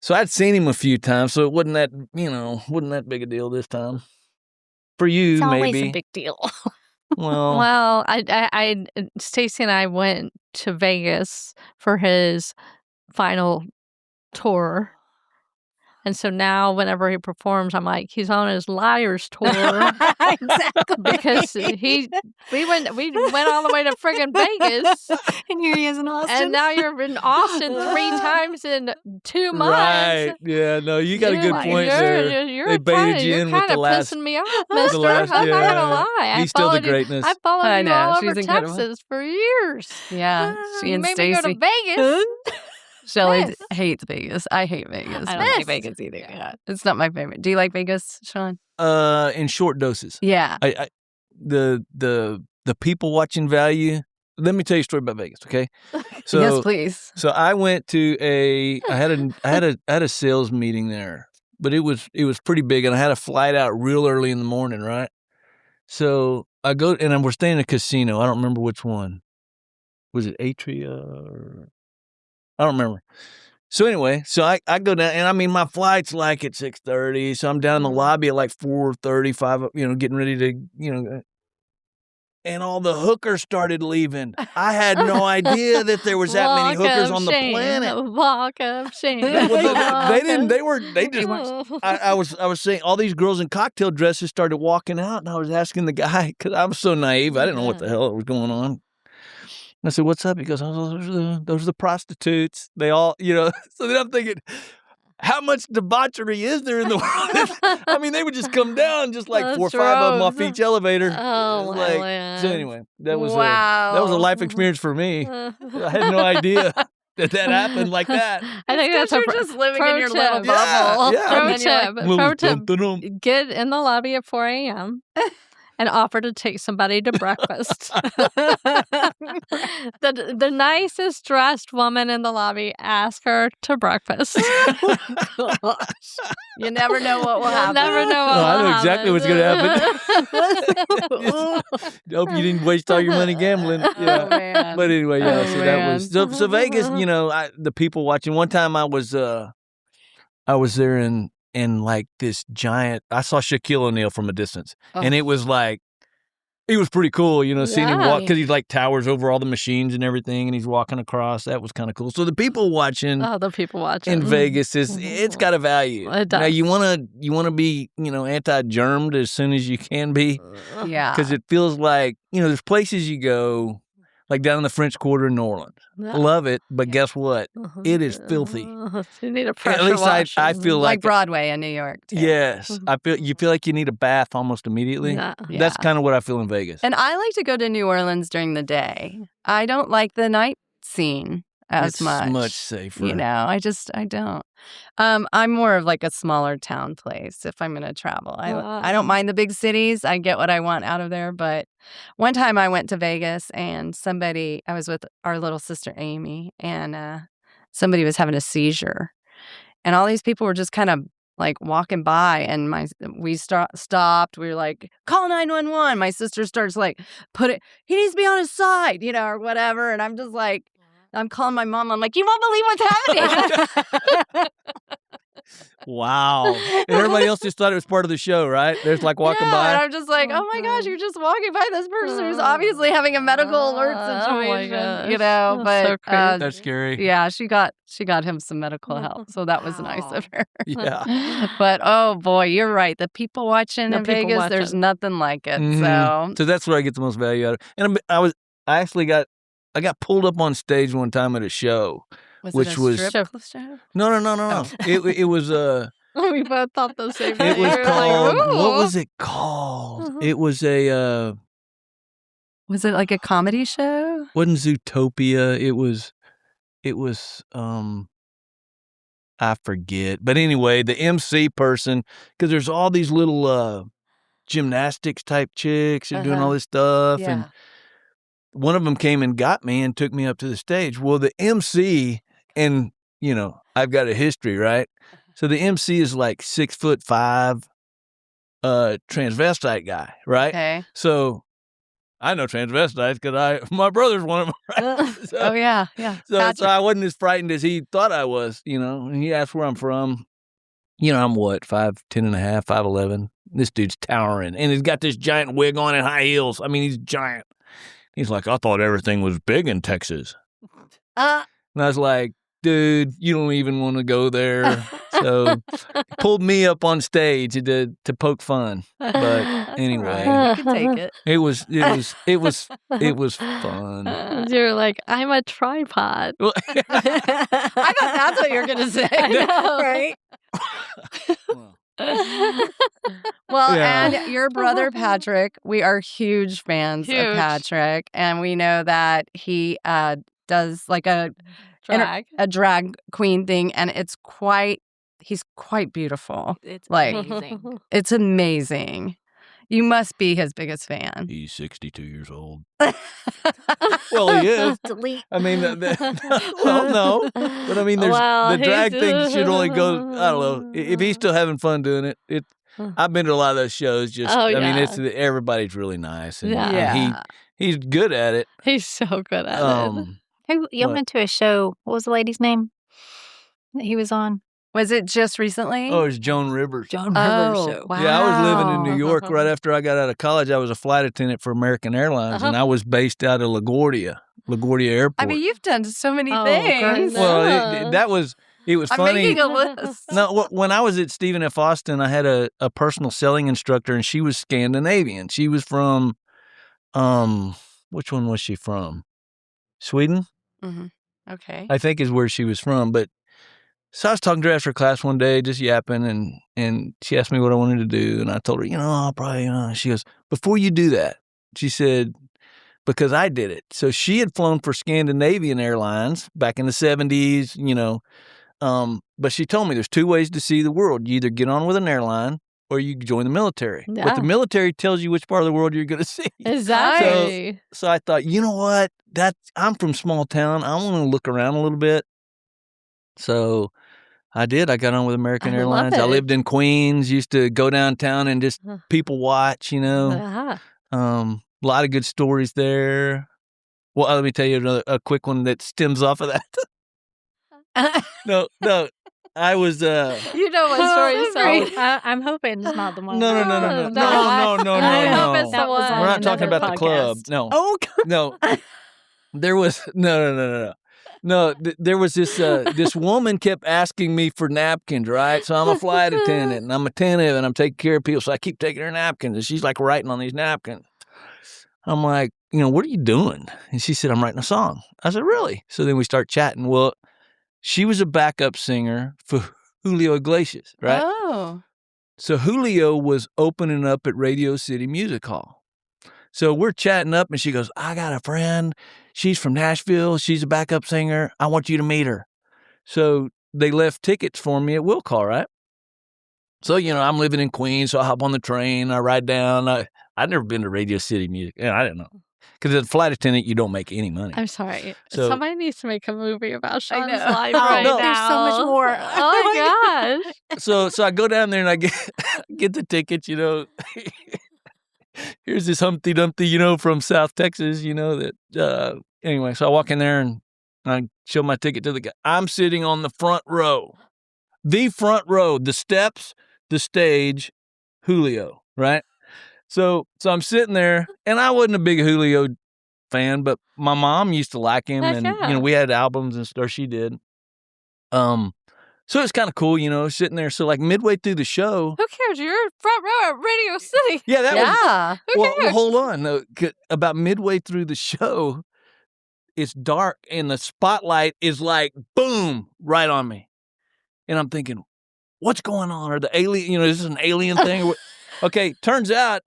So I'd seen him a few times, so it wasn't that big a deal this time. For you, It's always maybe. a big deal. Well, Well, Stacy and I went to Vegas for his final tour. And so now whenever he performs, I'm like, he's on his Liars tour. Exactly. Because we went all the way to friggin' Vegas. And here he is in Austin. And now you're in Austin 3 times in 2 months. Right. Yeah, no, you got a good point there. You're They baited you you're in with kinda the last. pissing me off, mister. last- I'm not yeah. gonna lie. He's still the greatness. I followed I you know, all she's over incredible. Texas for years. Yeah, she You and made me go to Stacy. Vegas. Shelly Yes. hates Vegas. I hate Vegas. I don't Yes. like Vegas either. Yeah, it's not my favorite. Do you like Vegas, Sean? In short doses. Yeah. The people watching value. Let me tell you a story about Vegas, okay? So, yes, please. So I went to I had a sales meeting there, but it was pretty big, and I had a flight out real early in the morning, right? So I go and we're staying in a casino. I don't remember which one. Was it Atria? Or... I don't remember. So anyway, so I go down, and I mean my flight's like at 6:30, so I'm down in the lobby at like 4:35, getting ready to, and all the hookers started leaving. I had no idea that there was that many Walk hookers of on the shame. planet. Walk of shame. Well, they didn't. They just. Oh. I was saying all these girls in cocktail dresses started walking out, and I was asking the guy because I was so naive. I didn't know what the hell was going on. I said, "What's up?" He goes, "Oh, those are the prostitutes. They all, So then I'm thinking, how much debauchery is there in the world? I mean, they would just come down, just like 4 or 5 of them off each elevator. Oh, my land. So anyway, that was Wow. a life experience for me. I had no idea that happened like that. I think that's You're a just living pro in your tip. little Yeah, bubble. yeah. Pro And then you're tip. Little Pro tip. dum-dum-dum. Get in the lobby at 4 a.m. and offer to take somebody to breakfast. The nicest dressed woman in the lobby, ask her to breakfast. You never know what will You'll happen. never know what Oh, I will know exactly what's happen. I hope you didn't waste all your money gambling. Yeah. Oh, man. But anyway, yeah. Oh, So that man. was so Vegas. The people watching. One time I was there in like this giant. I saw Shaquille O'Neal from a distance, and it was like. It was pretty cool, seeing him walk because he's like towers over all the machines and everything, and he's walking across. That was kind of cool. So the people watching Oh, the people watching. in Vegas it's got a value. It does. Now you wanna be anti-germed as soon as you can be Yeah. because it feels like there's places you go like down in the French Quarter in New Orleans. Yeah. Love it, but guess what? It is filthy. You need a pressure At least wash. I feel Like like Broadway in New York. Too. yes. You feel like you need a bath almost immediately. Yeah. That's kind of what I feel in Vegas. And I like to go to New Orleans during the day. I don't like the night scene as it's much. safer. I don't. I'm more of like a smaller town place if I'm going to travel. I don't mind the big cities. I get what I want out of there. But one time I went to Vegas and I was with our little sister Amy, and somebody was having a seizure. And all these people were just kind of like walking by, and we stopped. We were like, call 911. My sister starts like, he needs to be on his side, or whatever. And I'm just like, I'm calling my mom. I'm like, you won't believe what's happening. Wow. And everybody else just thought it was part of the show, right? There's like walking And by. I'm just like, oh my gosh, you're just walking by this person who's obviously having a medical alert situation, gosh. But That's so crazy. That's scary. yeah, she got him some medical help, so that was nice of her. Yeah. But oh boy, you're right. The people watching The in people Vegas, there's watching. nothing like it. Mhm. So that's where I get the most value out of it. And I got pulled up on stage one time at a show. Which it a was- strip show? No. It was We both thought the same thing. it was We were like, called what "Ooh." was it called? It was a Was it like a comedy show? wasn't Zootopia. It was I forget. But anyway, the MC person, because there's all these little gymnastics type chicks who are doing all this stuff. And one of them came and got me and took me up to the stage. Well, the MC, and I've got a history, right? So the MC is like 6'5", transvestite guy, right? Okay. So I know transvestites because my brother's one of them. Right? So, Oh yeah. so I wasn't as frightened as he thought I was, And he asked where I'm from. I'm what, 5'10 and a half, 5'11". This dude's towering, and he's got this giant wig on and high heels. I mean, he's giant. He's like, I thought everything was big in Texas. And I was like, dude, you don't even want to go there. So pulled me up on stage to poke fun. But That's anyway, all right. You can take it. it was fun. You're like, I'm a tripod. Well, I thought that's what you're gonna say. I know. Right? well, Well, Yeah. and your brother Patrick, we are huge fans Huge. of Patrick, and we know that he does like a drag queen thing, and he's quite beautiful. It's Like- amazing. It's amazing. You must be his biggest fan. he's 62 years old. Well, he is. Delete. I mean, well, no. But I mean, there's Well, the drag he's- thing should only go, I don't know. If he's still having fun doing it, I've been to a lot of those shows. Just, Oh, I mean, yeah. everybody's really nice. And, Yeah. and he's good at it. He's so good at it. Who you What? went to a show? What was the lady's name that he was on? Was it just recently? Oh, it's Joan Rivers. Joan Oh, Rivers show. wow. Yeah, I was living in New York right after I got out of college. I was a flight attendant for American Airlines, and I was based out of LaGuardia Airport. I mean, you've done so many Oh, things. goodness. well, Yeah. it was I'm funny. making a list. No, when I was at Stephen F. Austin, I had a personal selling instructor, and she was Scandinavian. She was from, which one was she from? Sweden, Okay. I think is where she was from. But so I was talking to her after class one day, just yapping, and she asked me what I wanted to do, and I told her, I'll probably, She goes, before you do that, she said, because I did it. So she had flown for Scandinavian Airlines back in the 70s, but she told me there's two ways to see the world. You either get on with an airline or you join the military. But Yeah. the military tells you which part of the world you're going to see. Exactly. So I thought, you know what? I'm from small town. I want to look around a little bit. So I did. I got on with American I love Airlines. I it. lived in Queens, used to go downtown and just people watch, Yeah. A lot of good stories there. Well, let me tell you a quick one that stems off of that. No. I was You know what story is so. I'm hoping it's not the one. No. I hope it's the That was one. on We're not talking another about the club. podcast. No. Oh, No. There was no. No, there was this woman kept asking me for napkins, right? So I'm a flight attendant and I'm attentive and I'm taking care of people. So I keep taking her napkins and she's like writing on these napkins. I'm like, what are you doing? And she said, I'm writing a song. I said, really? So then we start chatting. Well, she was a backup singer for Julio Iglesias, right? Oh. So Julio was opening up at Radio City Music Hall. So we're chatting up and she goes, I got a friend. She's from Nashville. She's a backup singer. I want you to meet her. So they left tickets for me at Will Call, right? So, I'm living in Queens, so I hop on the train. I ride down. I'd never been to Radio City Music. I didn't know. Because as a flight attendant, you don't make any money. I'm sorry. So- Somebody needs to make a movie about Sean's know. life Oh, right no. now. There's so much more. Oh my gosh. So I go down there and I get the tickets, Here's this Humpty Dumpty, from South Texas, that, anyway, so I walk in there and I show my ticket to the guy. I'm sitting on the front row, the steps, the stage, Julio, right? So I'm sitting there and I wasn't a big Julio fan, but my mom used to like him Heck and, yeah. we had albums and stuff, or she did. So it's kind of cool, sitting there. So like midway through the show, Who cares? You're front row at Radio City. yeah, that was, Yeah. Who well, cares? hold on. Though, about midway through the show, it's dark and the spotlight is like, boom, right on me. And I'm thinking, what's going on? Are the alien, is this an alien thing? Or what? Okay, turns out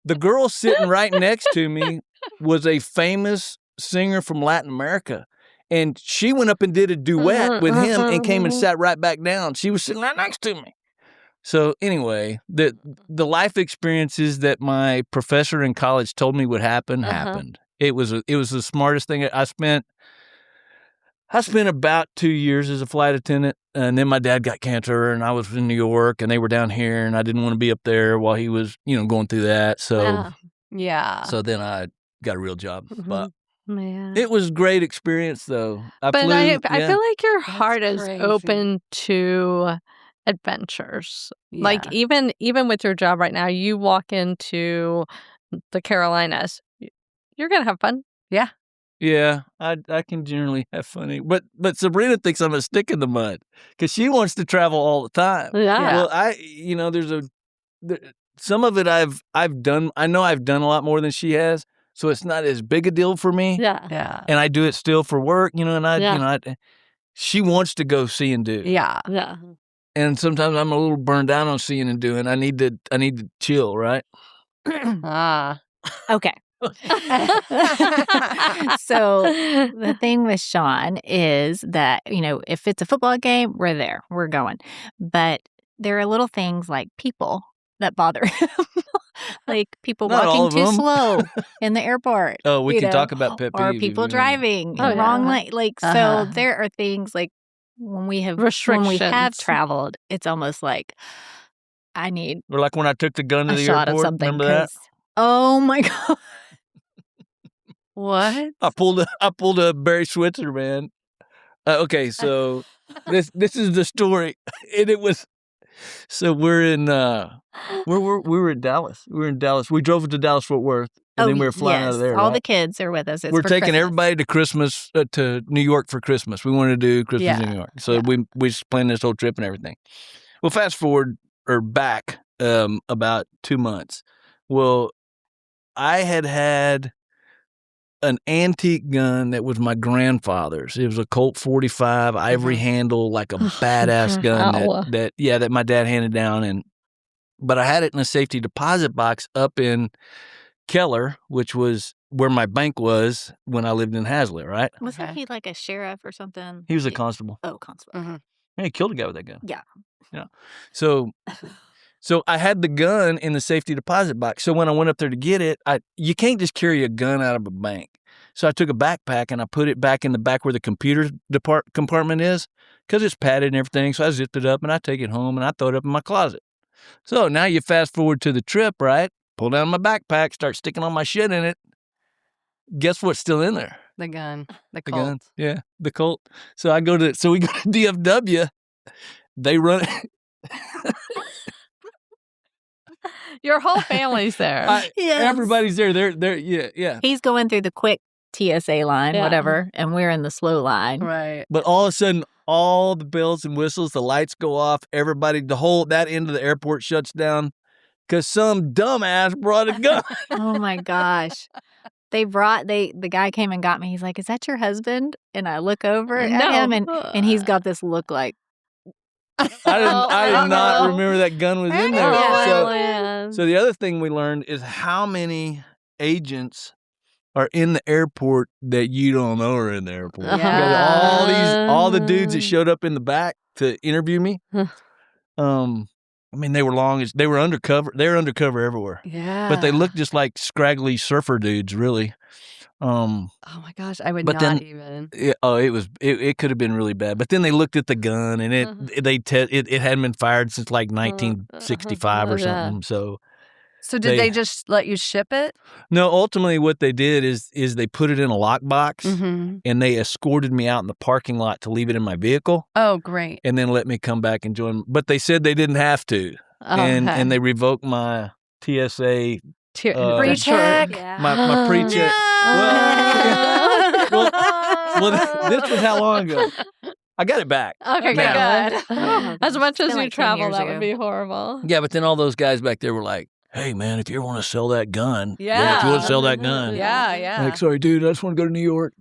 the girl sitting right next to me was a famous singer from Latin America. And she went up and did a duet with him and came and sat right back down. She was sitting right next to me. So anyway, the life experiences that my professor in college told me would happen happened. It was the smartest thing. I spent about 2 years as a flight attendant, and then my dad got cancer, and I was in New York, and they were down here, and I didn't want to be up there while he was, going through that. So Wow. Yeah. so then I got a real job, but Man. it was a great experience though. I But flew, I yeah. feel like your heart is crazy. open to adventures. Like Yeah. even with your job right now, you walk into the Carolinas, you're gonna have fun. Yeah. Yeah, I can generally have funny, but Sabrina thinks I'm a stick in the mud because she wants to travel all the time. Yeah. Well, some of it I've done. I know I've done a lot more than she has, so it's not as big a deal for me. Yeah. Yeah. And I do it still for work, and Yeah. she wants to go see and do. Yeah. Yeah. And sometimes I'm a little burned out on seeing and doing. I need to chill, right? Ah. Okay. So the thing with Sean is that, if it's a football game, we're there, we're going. But there are little things like people that bother him. Like people Not all walking of too them. slow in the airport. Oh, we can talk about pet or peeves if people you want. driving Oh, in the wrong yeah. lane. Like, so Uh-huh. there are things like when we have Restrictions. traveled, it's almost like I need Or like when I took the gun to a the shot airport. of something. Remember that? 'Cause- Oh my God. What? I pulled a Barry Switzer, man. Okay, so this is the story, and it was. So we're in we were in Dallas. We were in Dallas. We drove to Dallas Fort Worth, and then we were flying out of there. All right? the kids are with us. It's We're for taking Christmas. everybody to Christmas to New York for Christmas. We wanted to do Christmas in Yeah. New York, so we just planned this whole trip and everything. Well, fast forward or back about 2 months. Well, I had an antique gun that was my grandfather's. It was a Colt 45 ivory handle, like a badass gun Wow. that my dad handed down. But I had it in a safety deposit box up in Keller, which was where my bank was when I lived in Hazlitt, right? Wasn't Okay. he like a sheriff or something? He was a constable. Oh, constable. Mhm. Yeah, he killed a guy with that gun. Yeah. Yeah. So I had the gun in the safety deposit box. So when I went up there to get it, you can't just carry a gun out of a bank. So I took a backpack and I put it back in the back where the computer compartment is because it's padded and everything. So I zipped it up and I take it home and I throw it up in my closet. So now you fast forward to the trip, right? Pull down my backpack, start sticking all my shit in it. Guess what's still in there? The gun. The The Colt. gun. Yeah, the Colt. So we go to DFW. They run. Your whole family's there. Yes. Everybody's there. They're yeah. He's going through the quick TSA line, Yeah. whatever, and we're in the slow line. Right. But all of a sudden, all the bells and whistles, the lights go off. Everybody, that end of the airport shuts down because some dumbass brought a gun. Oh my gosh. The guy came and got me. He's like, "Is that your husband?" And I look over at him and he's got this look like, I did not remember that gun was in there. Oh, So the other thing we learned is how many agents are in the airport that you don't know are in the airport. Yeah. All the dudes that showed up in the back to interview me. I mean, they were undercover. They were undercover everywhere. Yeah. But they looked just like scraggly surfer dudes, really. Oh my gosh, I would but not then- even. It could have been really bad. But then they looked at the gun, and it hadn't been fired since like 1965 or Yeah. something. So So did they just let you ship it? no, ultimately what they did is they put it in a lockbox, Mm-hmm. and they escorted me out in the parking lot to leave it in my vehicle, Oh, great. and then let me come back and join. But they said they didn't have to, and they revoked my TSA Pre-check. my pre-check. Well, this was how long ago? I got it back. Okay, Now. good. As much as been you like 10 travel, years that ago. would be horrible. Yeah, but then all those guys back there were like, "Hey, man, if you ever want to sell that gun, if you Yeah. want to sell that gun, Yeah. like, sorry, dude, I just want to go to New York."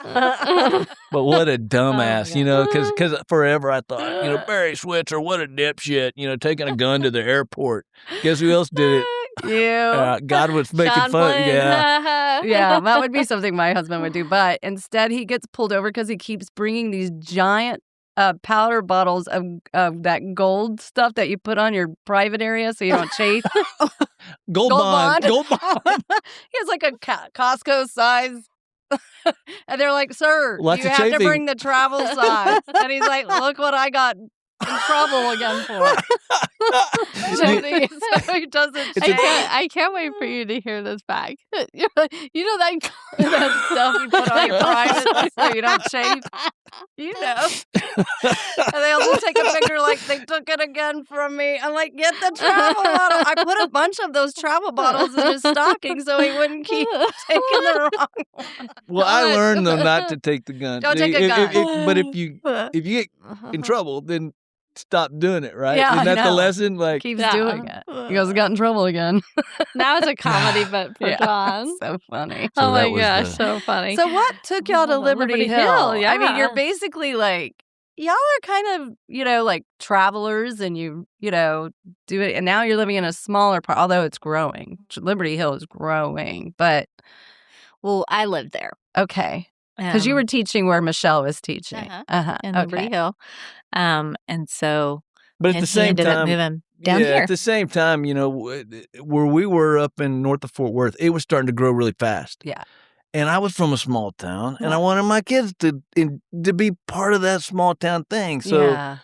But what a dumbass, because forever I thought, Barry Switzer, what a dipshit, taking a gun to the airport. Guess who else did it? You. God was making Sean fun. Flynn. Yeah. Yeah, that would be something my husband would do. But instead, he gets pulled over because he keeps bringing these giant powder bottles of that gold stuff that you put on your private area so you don't chafe. Gold bond. Gold bond. He has like a Costco size. And they're like, "Sir, Lots you of have to chafing. bring the travel size." And he's like, "Look what I got in trouble again for." Jody. So he doesn't I chafe. can't wait for you to hear this back. You know that stuff you put on your private so you don't chafe. You know. And they also take a picture like they took it again from me. I'm like, get the travel bottle. I put a bunch of those travel bottles in his stocking so he wouldn't keep taking the wrong one. Well, I learned though not to take the gun. Don't take a gun. But if you get in trouble, then stop doing it. Right? Yeah, Isn't I that the know. lesson? Like, Keeps doing it. He goes, I got in trouble again. Now it's a comedy, but for John. So funny. So Oh my that was gosh, the- so funny. So what took y'all to Liberty Liberty Hill? Hill, I mean, yeah. you're basically like, y'all are kind of, like travelers and you do it. And now you're living in a smaller part, although it's growing. Liberty Hill is growing, but. Well, I lived there. Okay. Because you were teaching where Michelle was teaching. In Liberty Hill. And so. But at and the same ended up time, moving down here. At the same time, where we were up in north of Fort Worth, it was starting to grow really fast. Yeah. And I was from a small town, and I wanted my kids to be part of that small town thing. So,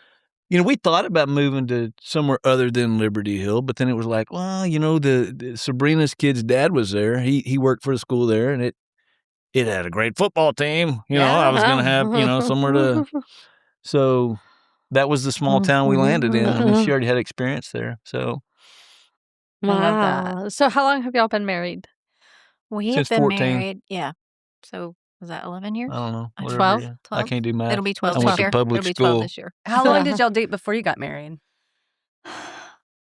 we thought about moving to somewhere other than Liberty Hill, but then it was like, well, the Sabrina's kid's dad was there. He worked for the school there, and it had a great football team. I was going to have, somewhere to. So that was the small town we landed in. I mean, she already had experience there. So. Wow. I love that. So how long have y'all been married? We Since have been 14. married. Yeah. So was that 11 years? I don't know. Uh, Whatever 12? it is. I 12? can't do math. It'll be 12 I this went year. to public It'll be school. 12 this year. How long did y'all date before you got married?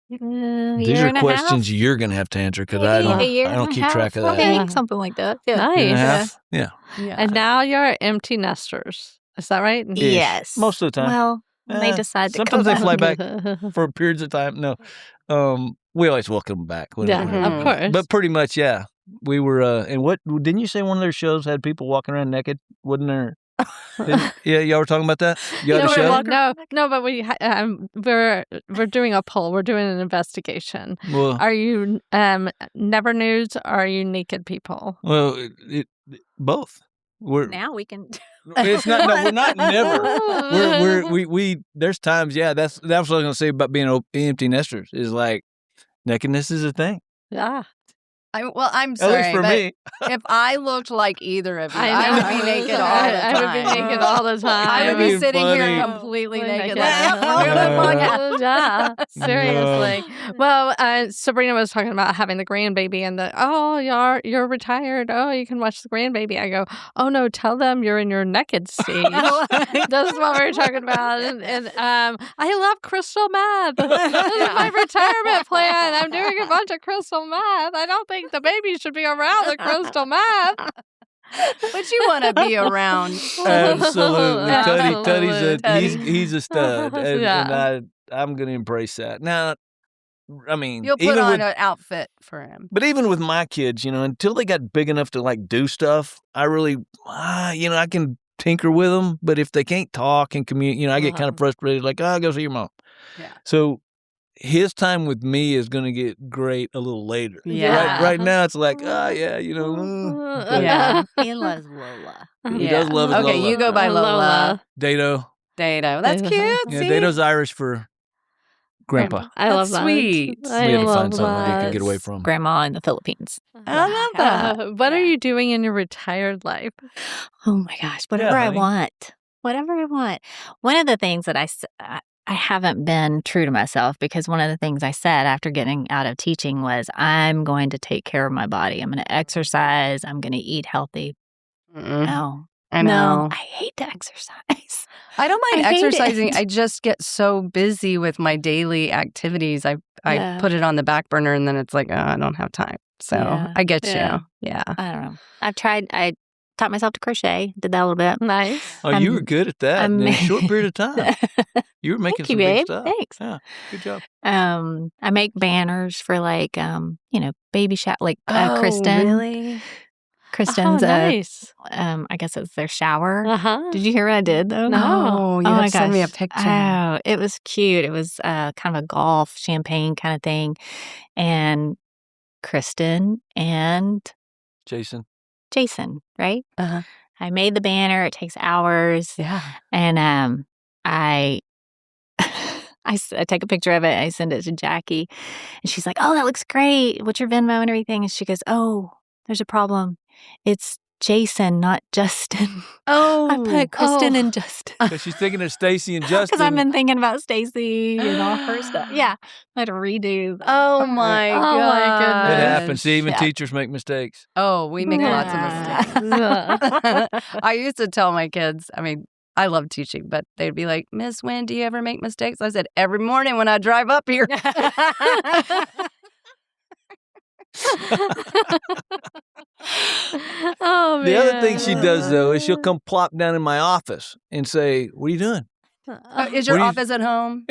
These are questions you're going to have to answer because I don't keep track of that. Okay, something like that. Yeah. Year and a Nice. half? Yeah. And now you're empty nesters. Is that right? Ish. Yes. Most of the time. Well, when they decide to sometimes come they fly back yeah, for periods of time. No. We always welcome them back. whenever. of course. But pretty much, yeah. We were, and what, didn't you say one of their shows had people walking around naked? Wasn't there? Yeah, y'all were talking about that? You had a show? No, but we're doing a poll. We're doing an investigation. Well, Are you never nudes or are you naked people? well, both. We're Now we can. It's not. No, we're not. Never. We. There's times. Yeah, that's what I was going to say about being empty nesters. Is like nakedness is a thing. Yeah. I'm At sorry, least for but me. if I looked like either of you, I I would know. be naked all the time. I would be naked all the time. I would That'd be be sitting funny. here completely naked. Yeah. Yeah, seriously. Well, Sabrina was talking about having the grandbaby and you're retired. Oh, you can watch the grandbaby. I go, oh no, tell them you're in your naked stage. That's what we were talking about. And I love crystal meth. This is my retirement plan. I'm doing a bunch of crystal meth. I don't think the baby should be around the crystal meth. But you want to be around. Absolutely, Absolutely. he's a stud, and Yeah. I'm going to embrace that. Now, I mean, You'll put even on with, an outfit for him. but even with my kids, until they got big enough to like do stuff, I really, I can tinker with them. But if they can't talk and communicate, I get kind of frustrated. Like, go see your mom. Yeah. So his time with me is going to get great a little later. Yeah. Right now, it's like, but Yeah. He loves Lola. he does love his Okay, Lola. you go by Lola. Dado. Dado. That's cute. Yeah, See? Dado's Irish for grandpa. I love That's that. sweet. I We had to love find something he that. could get away from. Grandma in the Philippines. I love that. What are you doing in your retired life? Oh my gosh, whatever I honey. want. Whatever I want. One of the things that I haven't been true to myself because one of the things I said after getting out of teaching was I'm going to take care of my body. I'm going to exercise. I'm going to eat healthy. No. I know. No, I hate to exercise. I don't mind I hate exercising. it. I just get so busy with my daily activities. I Yeah. put it on the back burner and then it's like, I don't have time. So Yeah. I get Yeah. you. Yeah. I don't know. I taught myself to crochet. Did that a little bit. Nice. Oh, you were good at that in a short period of time. You were making Thank you, some big babe. stuff. Thanks. Yeah, good job. I make banners for like baby shower Kristen. Really? Kristen's nice. I guess it's their shower. Uh-huh. Did you hear what I did though? No, you Oh have my to send me a gosh. picture. Oh, it was cute. It was kind of a golf champagne kind of thing. And Kristen and Jason. Jason, right? Uh-huh. I made the banner. It takes hours. Yeah. And I take a picture of it. I send it to Jackie. And she's like, oh, that looks great. What's your Venmo and everything? And she goes, oh, there's a problem. It's Jason, not Justin. Oh, I put Kristen and Justin. Because she's thinking of Stacy and Justin. Because I've been thinking about Stacy and all her stuff. Yeah. I had to redo. Oh my Oh my god! goodness. It happens. See, even Yeah. teachers make mistakes. Oh, we make lots of mistakes. I used to tell my kids, I mean, I love teaching, but they'd be like, Miss Wynn, do you ever make mistakes? I said, every morning when I drive up here. Oh man. The other thing she does, though, is she'll come plop down in my office and say, "What are you doing?" Is your What do you- office at home?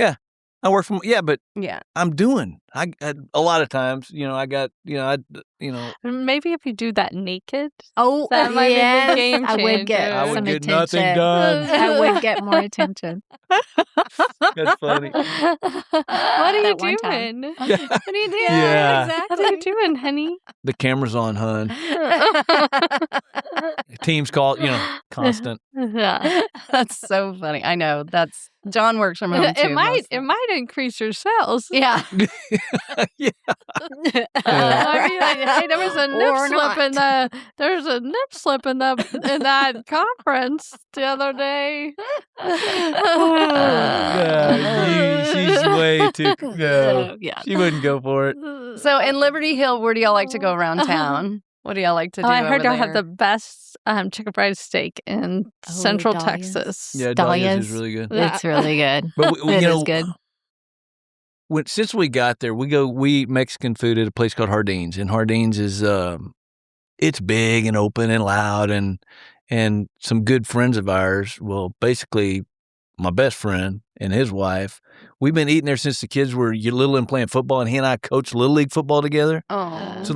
I work from, but Yeah. I'm doing. I a lot of times, I got, Maybe if you do that naked. Oh, That might be the yes, game I would get changer. I would some get attention. nothing done. I would get more attention. That's funny. What are you That one time. doing? Yeah. What are you doing? Yeah. What are you doing, honey? The camera's on, hun. Teams call, constant. Yeah. That's so funny. I know. That's John works from home too. It might mostly. increase your sales. Yeah. Yeah. I'd be like, hey, there was a nip Or slip in that conference the other day. She's way too. No, Yeah. she wouldn't go for it. So in Liberty Hill, where do y'all like to go around town? What do y'all like to do? I heard over y'all have there? the best chicken fried steak in Central Dahlia's. Texas. Yeah, Dahlia's is Dahlia's. really good. Yeah. It's really good. But It is good. Since we got there, we eat Mexican food at a place called Jardines, and Jardines is it's big and open and loud, and some good friends of ours. Well, basically, my best friend and his wife. We've been eating there since the kids were little and playing football, and he and I coached Little League football together. Oh. So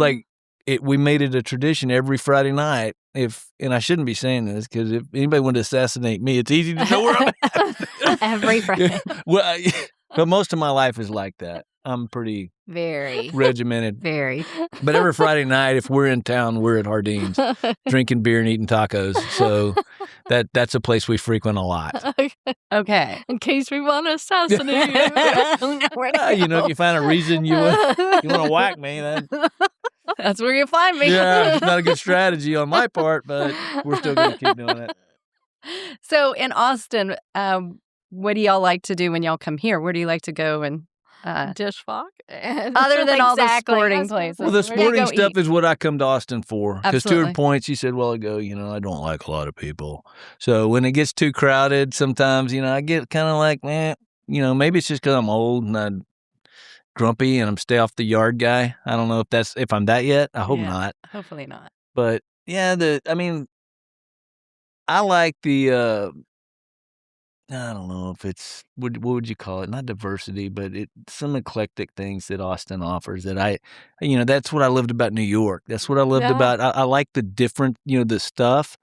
we made it a tradition every Friday night. And I shouldn't be saying this because if anybody wanted to assassinate me, it's easy to know where I'm at. Every Friday. Well, but most of my life is like that. I'm pretty Very. regimented. Very. But every Friday night, if we're in town, we're at Jardines, drinking beer and eating tacos. So that's a place we frequent a lot. Okay. In case we want to assassinate you. If you find a reason you want to whack me, then That's where you find me. yeah, it's not a good strategy on my part, but we're still going to keep doing it. So in Austin, what do y'all like to do when y'all come here? Where do you like to go and Dishwalk. other than all the Exactly. sporting That's- places? Well, the Where do you sporting go stuff eat? is what I come to Austin for. Because to her Absolutely. point, she said a while ago, I don't like a lot of people. So when it gets too crowded, sometimes, I get kind of like, maybe it's just because I'm old and I'm grumpy and I'm stay off the yard guy. I don't know if I'm that yet. I hope Yeah. not. Hopefully not. But yeah, I like the, I don't know if it's, what would you call it? Not diversity, but some eclectic things that Austin offers that that's what I loved about New York. That's what I loved Yeah. about, I like the different, the stuff.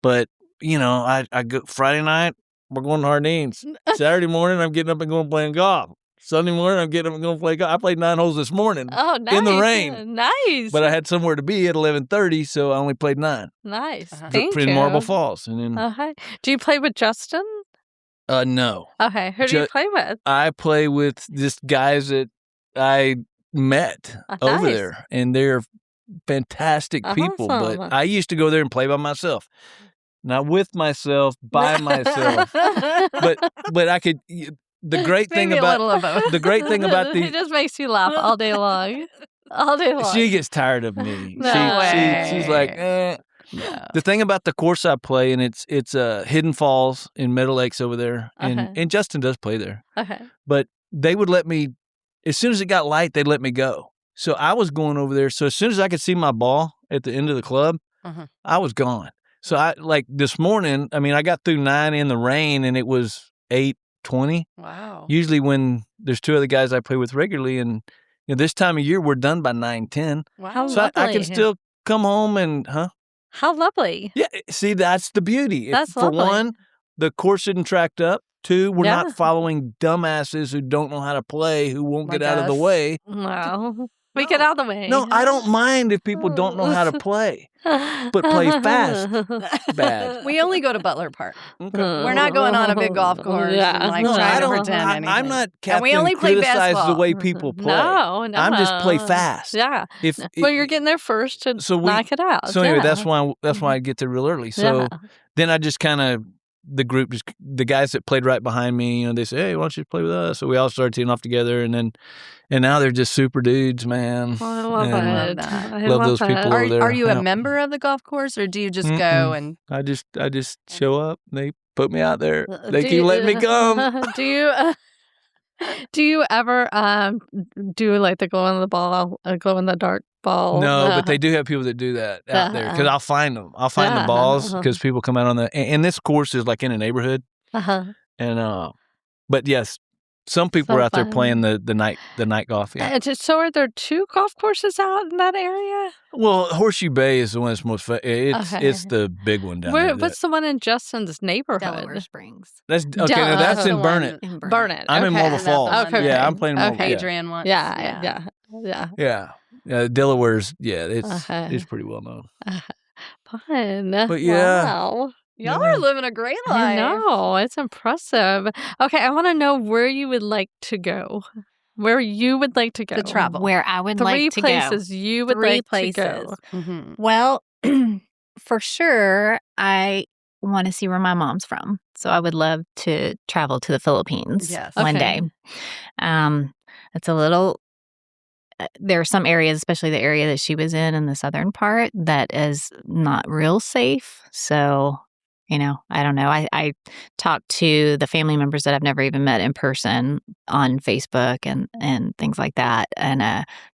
But, I go Friday night, we're going to Jardines. Saturday morning, I'm getting up and going playing golf. Sunday morning, I'm getting up and going to play golf. I played 9 holes this morning. Oh, nice. In the rain. Nice. But I had somewhere to be at 11:30, so I only played 9 Nice. Uh-huh. Thank you. in Marble Falls. And then, Okay. Do you play with Justin? no. Okay. Who do you play with? I play with just guys that I met over Nice. there, and they're fantastic people. Awesome. But I used to go there and play by myself, not with myself, by myself. But I could. The great thing Maybe a about little of both. the great thing about It these, just makes you laugh all day long. All day long. she gets tired of me. No She's like, No. The thing about the course I play, and it's Hidden Falls in Meadow Lakes over there, Okay. and Justin does play there. Okay. But they would let me, as soon as it got light, they'd let me go. So I was going over there. So as soon as I could see my ball at the end of the club, Uh-huh. I was gone. So I this morning, I got through 9 in the rain, and it was 8:20. Wow. Usually when there's 2 other guys I play with regularly, and this time of year, we're done by 9:10. Wow. So I can Lovely. still come home and, How lovely. Yeah, see, that's the beauty. That's For lovely. one, the course isn't tracked up. 2, we're Yeah. not following dumbasses who don't know how to play, who won't Like get out of the us. way. Wow. We get out of the way. No, I don't mind if people don't know how to play, but play fast. Bad. We only go to Butler Park. Okay. We're not going on a big golf course and like No, trying I to don't. pretend anything. I'm not And we Captain only play criticize basketball. the way people play. No. I'm just play fast. Yeah. If Well, you're getting there first to knock it out. So anyway, yeah. that's why I get there real early. So Yeah. then I just kind of the guys that played right behind me, they say, hey, why don't you play with us? So we all started teaming off together, and now they're just super dudes, man. Oh, I love And it. I love those people over there. Are you a Yeah. member of the golf course, or do you just go and? I just show up. They put me out there. They Do keep you- letting me come. Do you ever do like the glow in the dark ball? No, but they do have people that do that out there because I'll find them. I'll find the balls because people come out on and this course is like in a neighborhood. And but yes, some people So are out there fun. playing the night golf. Yeah. So are there 2 golf courses out in that area? Well, Horseshoe Bay is the one that's most. It's Okay. the big one down there. What's the one in Justin's neighborhood? Delaware Springs. That's okay. Now that's in Burnett. Burn it. I'm in okay. Marble Falls. Okay. Yeah, I'm playing in Marble. Okay. Yeah. Adrian once. Yeah. Delaware's it's pretty well known. Fun. But yeah. Wow. Y'all are living a great life. I know. It's impressive. Okay, I want to know where you would like to go. Where you would like to go. To travel. Where I would 3 like to go. places you would 3 like places. to go. Mhm. Well, for sure, I want to see where my mom's from. So I would love to travel to the Philippines Yes. one Okay. day. It's a little. There are some areas, especially the area that she was in the southern part, that is not real safe. So, I don't know. I talked to the family members that I've never even met in person on Facebook and things like that. And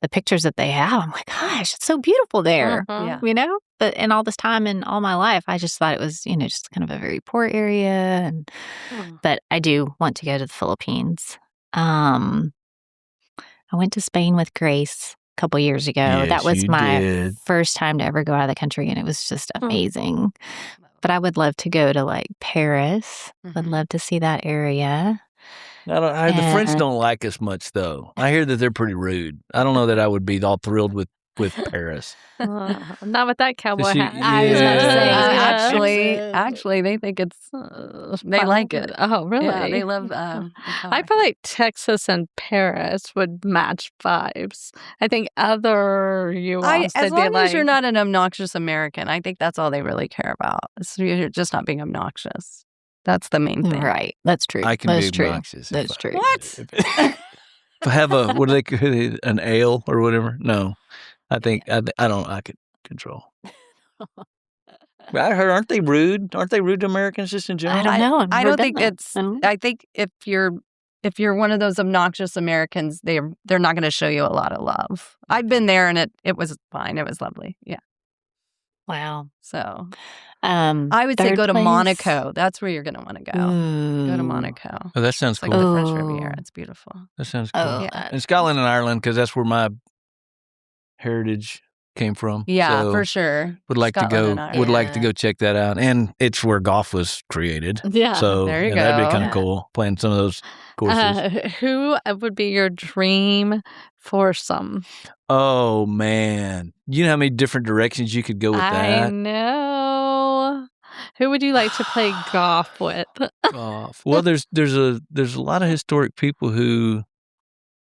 the pictures that they have, I'm like, gosh, it's so beautiful there. Uh-huh. Yeah. But in all this time in all my life, I just thought it was, just kind of a very poor area. But I do want to go to the Philippines. I went to Spain with Grace a couple years ago. Yes, that was you my did. first time to ever go out of the country, and it was just amazing. But I would love to go to like Paris. Would love to see that area. The French don't like us much, though. I hear that they're pretty rude. I don't know that I would be all thrilled with Paris. Not with that cowboy She- hat. I was about to say, Actually, they think it's they like it. Oh, really? Yeah, they love. the I color. feel like Texas and Paris would match vibes. I think other U.S. As they'd be long as you're like- not an obnoxious American, I think that's all they really care about. So you're just not being obnoxious. That's the main thing. Right. That's true. I can That's be true. obnoxious. That's true. What? If I have what do they call it, an ale or whatever? No, I think I could control. I heard, aren't they rude? Aren't they rude to Americans just in general? I don't know. I've I never don't done think that. it's. I don't know. I think if you're one of those obnoxious Americans, they're not going to show you a lot of love. I've been there and it was fine. It was lovely. Yeah. Wow. So I would say third go to place? Monaco. That's where you're going to want to go. Go to Ooh. Monaco. Oh, that sounds It's like cool. the French Oh. Riviera. It's beautiful. That sounds cool. Oh, Yeah. And Scotland and Ireland, because that's where my heritage came from. Yeah, So for sure. Would like Scotland to and go. Would like to Ireland. go check that out, and it's where golf was created. Yeah. So there you that'd go. be kind Yeah. of cool playing some of those courses. Who would be your dream foursome? Oh man, you know how many different directions you could go with I that. know. Who would you like to play golf with? Golf. Well, there's a lot of historic people who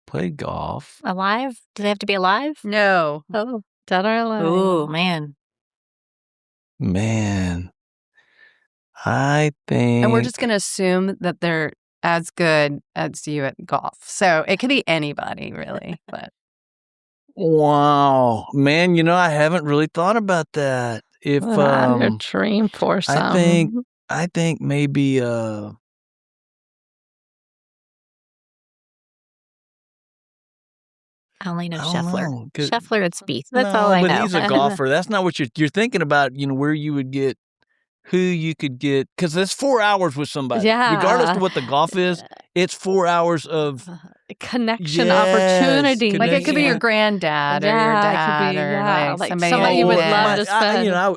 play golf. Alive? Do they have to be alive? No. Oh, dead or alive? Oh, man. Man, I think. And we're just going to assume that they're as good as you at golf. So it could be anybody, really. But Wow, man. I haven't really thought about that. If your dream foursome. I think maybe I only know I don't Scheffler. know, 'cause- Scheffler and Spieth. That's no, all I but know. he's a golfer. That's not what you're thinking about. Where you would get, who you could get, because that's 4 hours with somebody. Yeah. Regardless of what the golf is, it's 4 hours of Connection Yes, opportunity. like it could be Yeah. your granddad or your Yeah, it could dad be, or yeah, like like somebody, somebody you would love to my,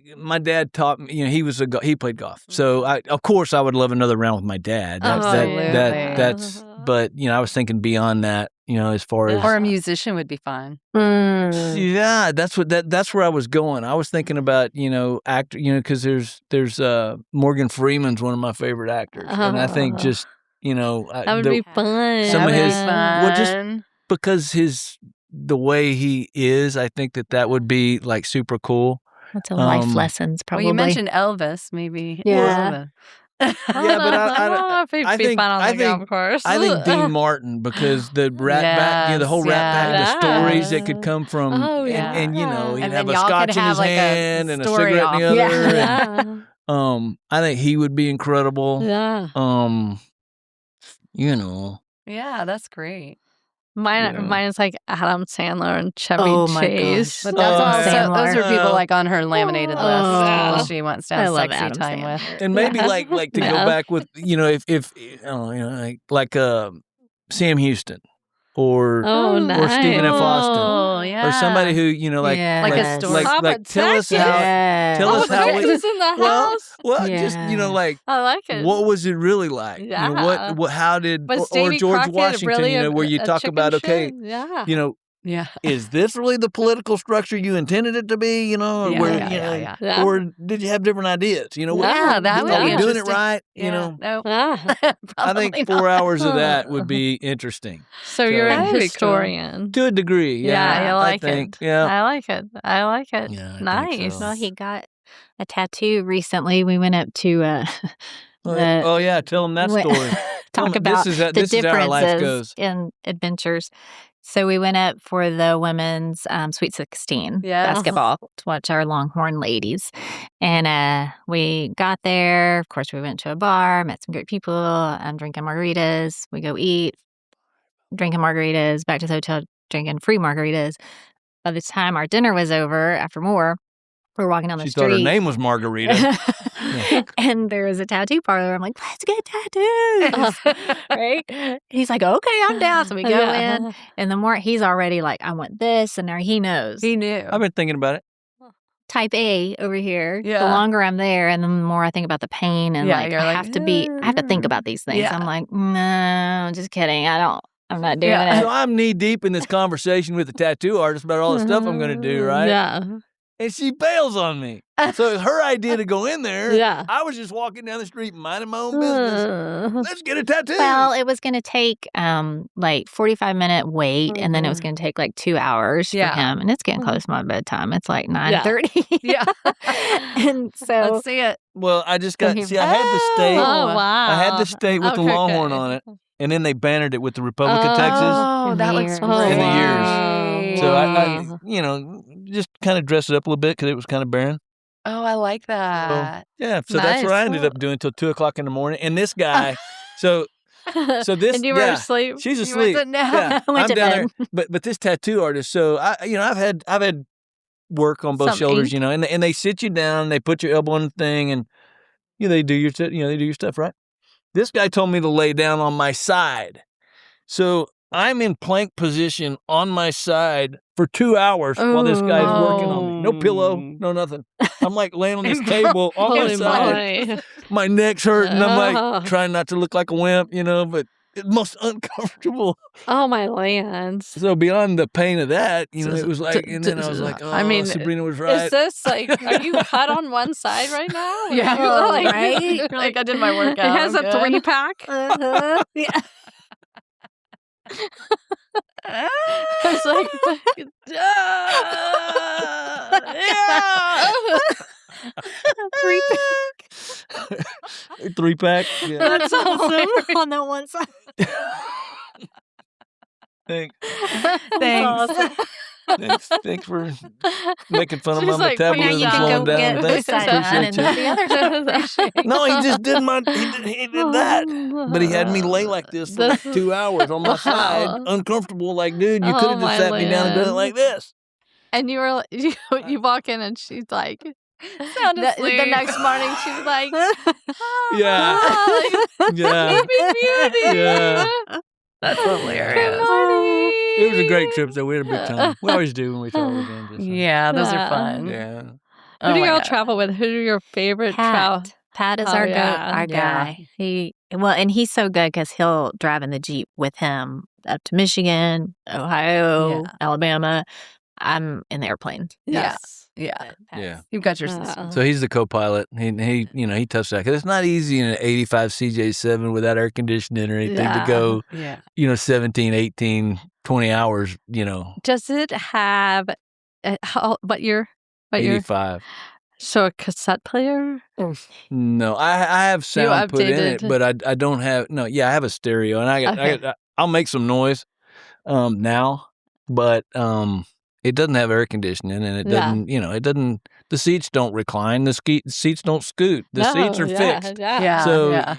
spend. my dad taught me. He played golf, so of course I would love another round with my dad. That's But I was thinking beyond that. As far as Or a musician would be fun. yeah, that's where I was going. I was thinking about actor, because there's Morgan Freeman's one of my favorite actors, and I think just that would be fun. some of his fun. just because the way he is, I think that would be like super cool. That's a life lessons, probably. Well, you mentioned Elvis, maybe. Yeah. Yeah, but I don't know if he'd be fun on the golf course. I think Dean Martin, because the Rat Pack, the whole Rat Pack, the stories that could come from, and he'd And have then a y'all scotch could in have, his like, a hand and a story cigarette in the off. other. Yeah. And, I think he would be incredible. Yeah. Yeah, that's great. Mine is like Adam Sandler and Chevy Chase. But that's also, Sandler. those are people like on her laminated list. Yeah. People she wants to I have love sexy Adam time Sandler. with. And maybe Yeah. like to go back with if like Sam Houston or nice. or Stephen F. Austin. Oh, yeah. Or somebody who like Yes. story. like tell us how tell us how Jack's in the well house. just like I like it. what was it really like? Yeah. What how did Was or Davy George Crockett Washington? really Where you a talk chicken about shit? Yeah. Yeah. is this really the political structure you intended it to be? Or Yeah, where Yeah. or did you have different ideas? Yeah, that would are be we doing it interesting. right? Yeah. No. Ah. I think Probably 4 not. hours of that would be interesting. So you're a That would be cool. historian. To a degree, Yeah, I like think, it. Yeah. I like it. I like it. Yeah, I think Nice. so. Well, he got a tattoo recently. We went up to Oh yeah, tell them that we- story. Tell talk 'em about this the is how our life differences goes. in adventures. So we went up for the women's Sweet 16 Yes. basketball to watch our Longhorn ladies. And we got there. Of course, we went to a bar, met some great people. Drinking margaritas. We go eat, drinking margaritas, back to the hotel, drinking free margaritas. By the time our dinner was over, after more, we're walking down the She street. thought her name was Margarita. And there was a tattoo parlor. I'm like, let's get tattoos. Right? And he's like, okay, I'm down. So we go in. And the more he's already like, I want this. And now he knows. He knew. I've been thinking about it. Type A over here. Yeah. The longer I'm there and the more I think about the pain and Yeah, like you're I like, have to think about these things. Yeah. I'm like, no, just kidding. I'm not doing Yeah. it. So I'm knee deep in this conversation with the tattoo artist about all the stuff I'm going to do, right? Yeah. And she bails on me. So it's her idea to go in there. Yeah. I was just walking down the street minding my own business. Let's get a tattoo. Well, it was going to take like 45-minute wait, and then it was going to take like 2 hours Yeah. for him, and it's getting close to my bedtime. It's like 9:30. Yeah. And so Let's see it. Well, I just got, he- I had the state. Oh, wow. I had the state with the Okay, Longhorn okay. on it, and then they bannered it with the Republic of Texas. Oh, that looks Years. great. In the years. So Wow. I just kind of dressed it up a little bit because it was kind of barren. Oh, I like that. Yeah, so that's what I ended up doing till 2:00 in the morning. And this guy, so this, And you were asleep. she's You asleep. went to nap. Yeah, I went I'm to down bed. there. But this tattoo artist, so I've had work on both Some shoulders, ink. and they sit you down, they put your elbow on the thing, and they do your they do your stuff, right? This guy told me to lay down on my side, so I'm in plank position on my side for 2 hours while this guy's working on me. No pillow, no nothing. I'm like laying on this table on my Holy side. moly. My neck's hurting. I'm Oh. like trying not to look like a wimp, but it's most uncomfortable. Oh, my lands. So beyond the pain of that, So- it was like, and then I was like, oh, I mean, Sabrina was Is right. this like, are you cut on one side right now? Yeah. You're like, Right? You're like, I did my workout. It has I'm a good. 3-pack. Uh-huh. Yeah. It's like, Three pack. Yeah. That's awesome on that one side. Thanks. Thanks. Thanks for making fun of She's my like, Now metabolism you can slowing go down. get Thanks. this side done and Appreciate the other side. you. No, he just did he did that. But he had me lay like this for like 2 hours on my side, uncomfortable. Like, dude, you could have Oh, just my sat me down and done it land. like this. And you were you walk in and she's like, Sound the asleep. next morning she's like, Yeah. Yeah. beauty. Yeah. That's Good hilarious. morning. It was a great trip, though. We had a big time. We always do when we travel again. Just, Yeah, those Yeah. are fun. Yeah. Who Oh do my y'all God. travel with? Who are your favorite travel? Pat is Oh, our yeah. our Yeah. guy. He Well, and he's so good because he'll drive in the Jeep with him up to Michigan, Ohio, Yeah. Alabama. I'm in the airplane. Yes. Yeah. Yeah. You've got your sister. So he's the co-pilot. He touched that because it's not easy in an 85 CJ7 without air conditioning or anything to go, Yeah. 17, 18, 20 hours, Does it have what year? 85. So a cassette player? No, I have sound put in it, updated- but I don't have. No, yeah, I have a stereo, and I'll make some noise now, but it doesn't have air conditioning, and it doesn't. It doesn't. The seats don't recline. The seats don't scoot. The seats are fixed. Yeah. So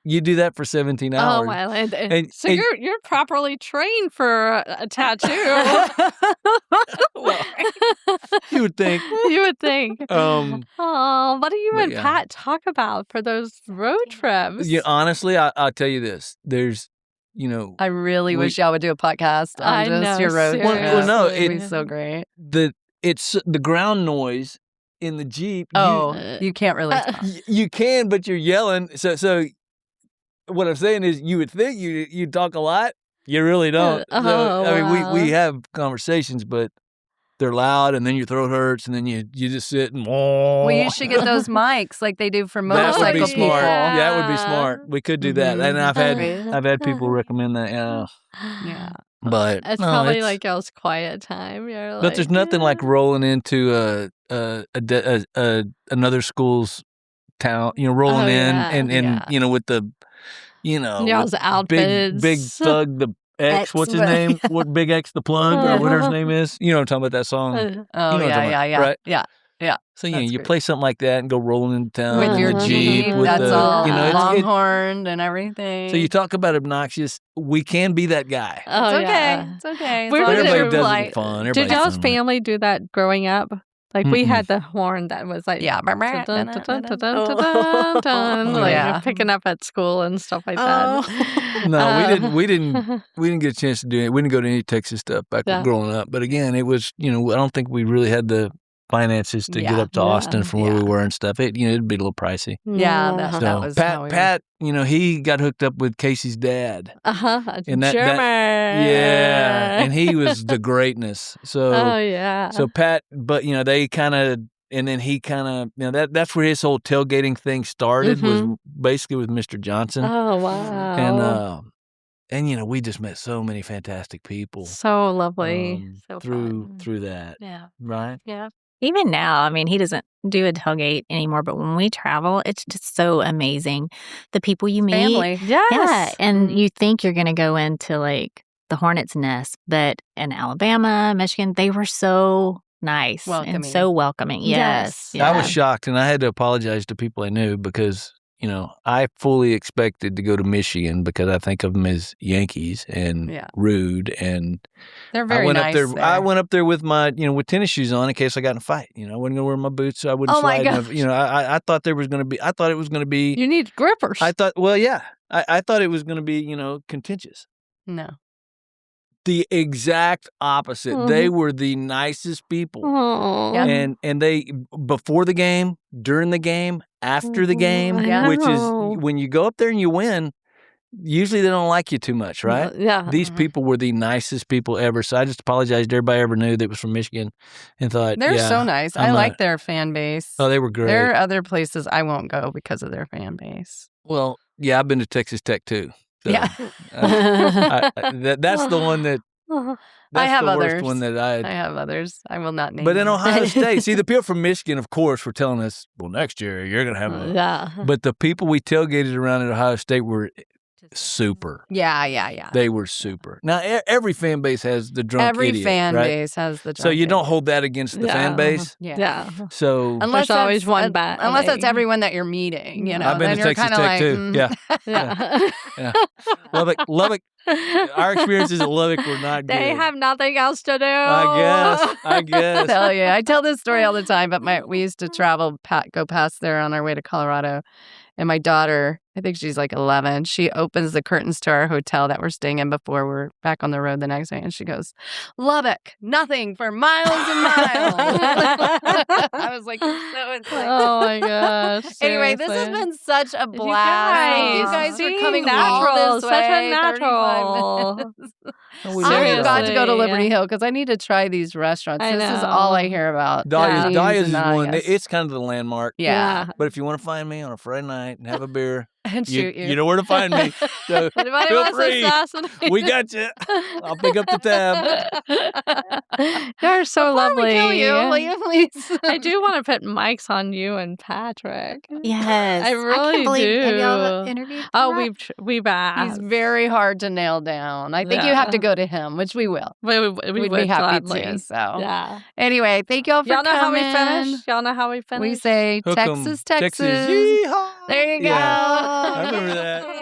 you do that for 17 hours. Oh wow! And- So and- you're properly trained for a tattoo. Well, you would think. You would think. Oh, what do you but and yeah. Pat talk about for those road trips? Yeah, honestly, I'll tell you this. There's, I really wish y'all would do a podcast on I just know, your road seriously. trip. Well, no, It'd be it- so great. it's the ground noise in the Jeep. You can't really talk. You can, but you're yelling. So what I'm saying is, you would think you talk a lot. You really don't. wow. We have conversations, but they're loud, and then your throat hurts, and then you just sit and. Well, you should get those mics like they do for That would motorcycle be people. smart. Yeah. That would be smart. We could do that, and I've had people recommend that. Yeah, Yeah. but It's no, probably it's- like y'all's quiet time. You're But there's nothing like "Yeah." rolling into another school's town. Rolling Oh, in yeah. and with the Y'all's with outfits. big thug the X. What's his Right. name? What Big X the plug or whatever his name is? You know what I'm talking about, that song. Oh, You know what I'm talking yeah, about, right? Yeah. So That's you great. play something like that and go rolling into town With in your the Jeep, with that's the, all it's- longhorned and everything. so you talk about obnoxious. We can be that guy. Oh, It's okay. yeah. It's okay. As We're long as Everybody you're does it polite. in fun. Did Everybody's y'all's fun with it. family do that growing up? Like we Mm-mm. had the horn that was like Yeah. dun, dun, dun, dun, dun, dun, dun, Oh, like yeah. picking up at school and stuff like that. No, we didn't get a chance to do it. We didn't go to any Texas stuff back Yeah. growing up. But again, it was, I don't think we really had the finances to get Yeah. up to Austin from where we Yeah. were and stuff. It'd be a little pricey. Yeah, that So was how we Pat, he got hooked up with Casey's dad. And that- German. Yeah, and he was the greatness. So Oh yeah. so Pat, but they kind of, and then he kind of, that's where his whole tailgating thing started, was basically with Mr. Johnson. Oh wow. And we just met so many fantastic people So lovely. So through fun. that, Yeah. right? Yeah. Even now, he doesn't do a tailgate anymore, but when we travel, it's just so amazing. The people you meet. family. Yes. Yeah. And you think you're going to go into like the hornet's nest, but in Alabama, Michigan, they were so nice Welcoming. and so welcoming. Yes. Yes. I Yeah. was shocked, and I had to apologize to people I knew because I fully expected to go to Michigan because I think of them as Yankees and Yeah. rude, and They're very I went nice up there. I went up there with my with tennis shoes on in case I got in a fight. I wasn't gonna wear my boots so I wouldn't Oh my slide. gosh. I thought there was gonna be. I thought it was gonna be. You need grippers. I thought. Well, yeah. I thought it was gonna be contentious. No. The exact opposite. They were the nicest people. Oh. Yeah. And they, before the game, during the game, after the game, I which know. is when you go up there and you win, usually they don't like you too much, right? Yeah. These people were the nicest people ever. So I just apologized to everybody I ever knew that was from Michigan and thought, They're yeah, so nice. I I'm like their fan base. Oh, they were great. There are other places I won't go because of their fan base. Well, yeah, I've been to Texas Tech too. So, Yeah. that's the one that, that's have the worst others. one that I have others. I will not name But in them. Ohio State, see, the people from Michigan, of course, were telling us, well, next year you're going to have a. Yeah. But the people we tailgated around at Ohio State were super. Yeah. They were super. Now, every fan base has the drunk Every idiot, fan right? base has the So drunk you don't idiot. hold that against the Yeah. fan base. Yeah. So Unless There's always that's- one bad Unless that's egg. everyone that you're meeting, I've been then to you're Texas kinda Tech like, too. Yeah. Yeah. Yeah. Lubbock. Our experiences at Lubbock were not good. They have nothing else to do. I guess. Tell you, I tell this story all the time. But we used to go past there on our way to Colorado, and my daughter, I think she's like 11. She opens the curtains to our hotel that we're staying in before we're back on the road the next day, and she goes, "Lubbock, nothing for miles and miles." I was like, you're so insane. Oh my gosh. Anyway, this has seriously. been such a blast. Thank you guys See, for coming natural, all this such way. a natural. 35 minutes. We I love have got to go to Seriously. Liberty Hill because I need to try these restaurants. I This is all I know. hear about. Dahlia's, Yeah. Dahlia's is and one. Dahlia's. It's kind of the landmark. Yeah. But if you want to find me on a Friday night and have a beer, And shoot you. you know where to find me. So Anybody feel wants to free. assassinate? We got you. I'll pick up the tab. You're so Before lovely. we kill you, will you please? I do want to put mics on you and Patrick. Yes. I really can't believe, Have y'all do. interviewed for Oh, that? we've asked. He's very hard to nail down. I think you have to go to him, which we will. We We'd would be happy gladly. to. So Yeah. anyway, thank y'all for Y'all know how we coming. finish? Y'all know how we finish? We say Hook 'em. Texas. Yeehaw. There you go. Yeah. I remember that.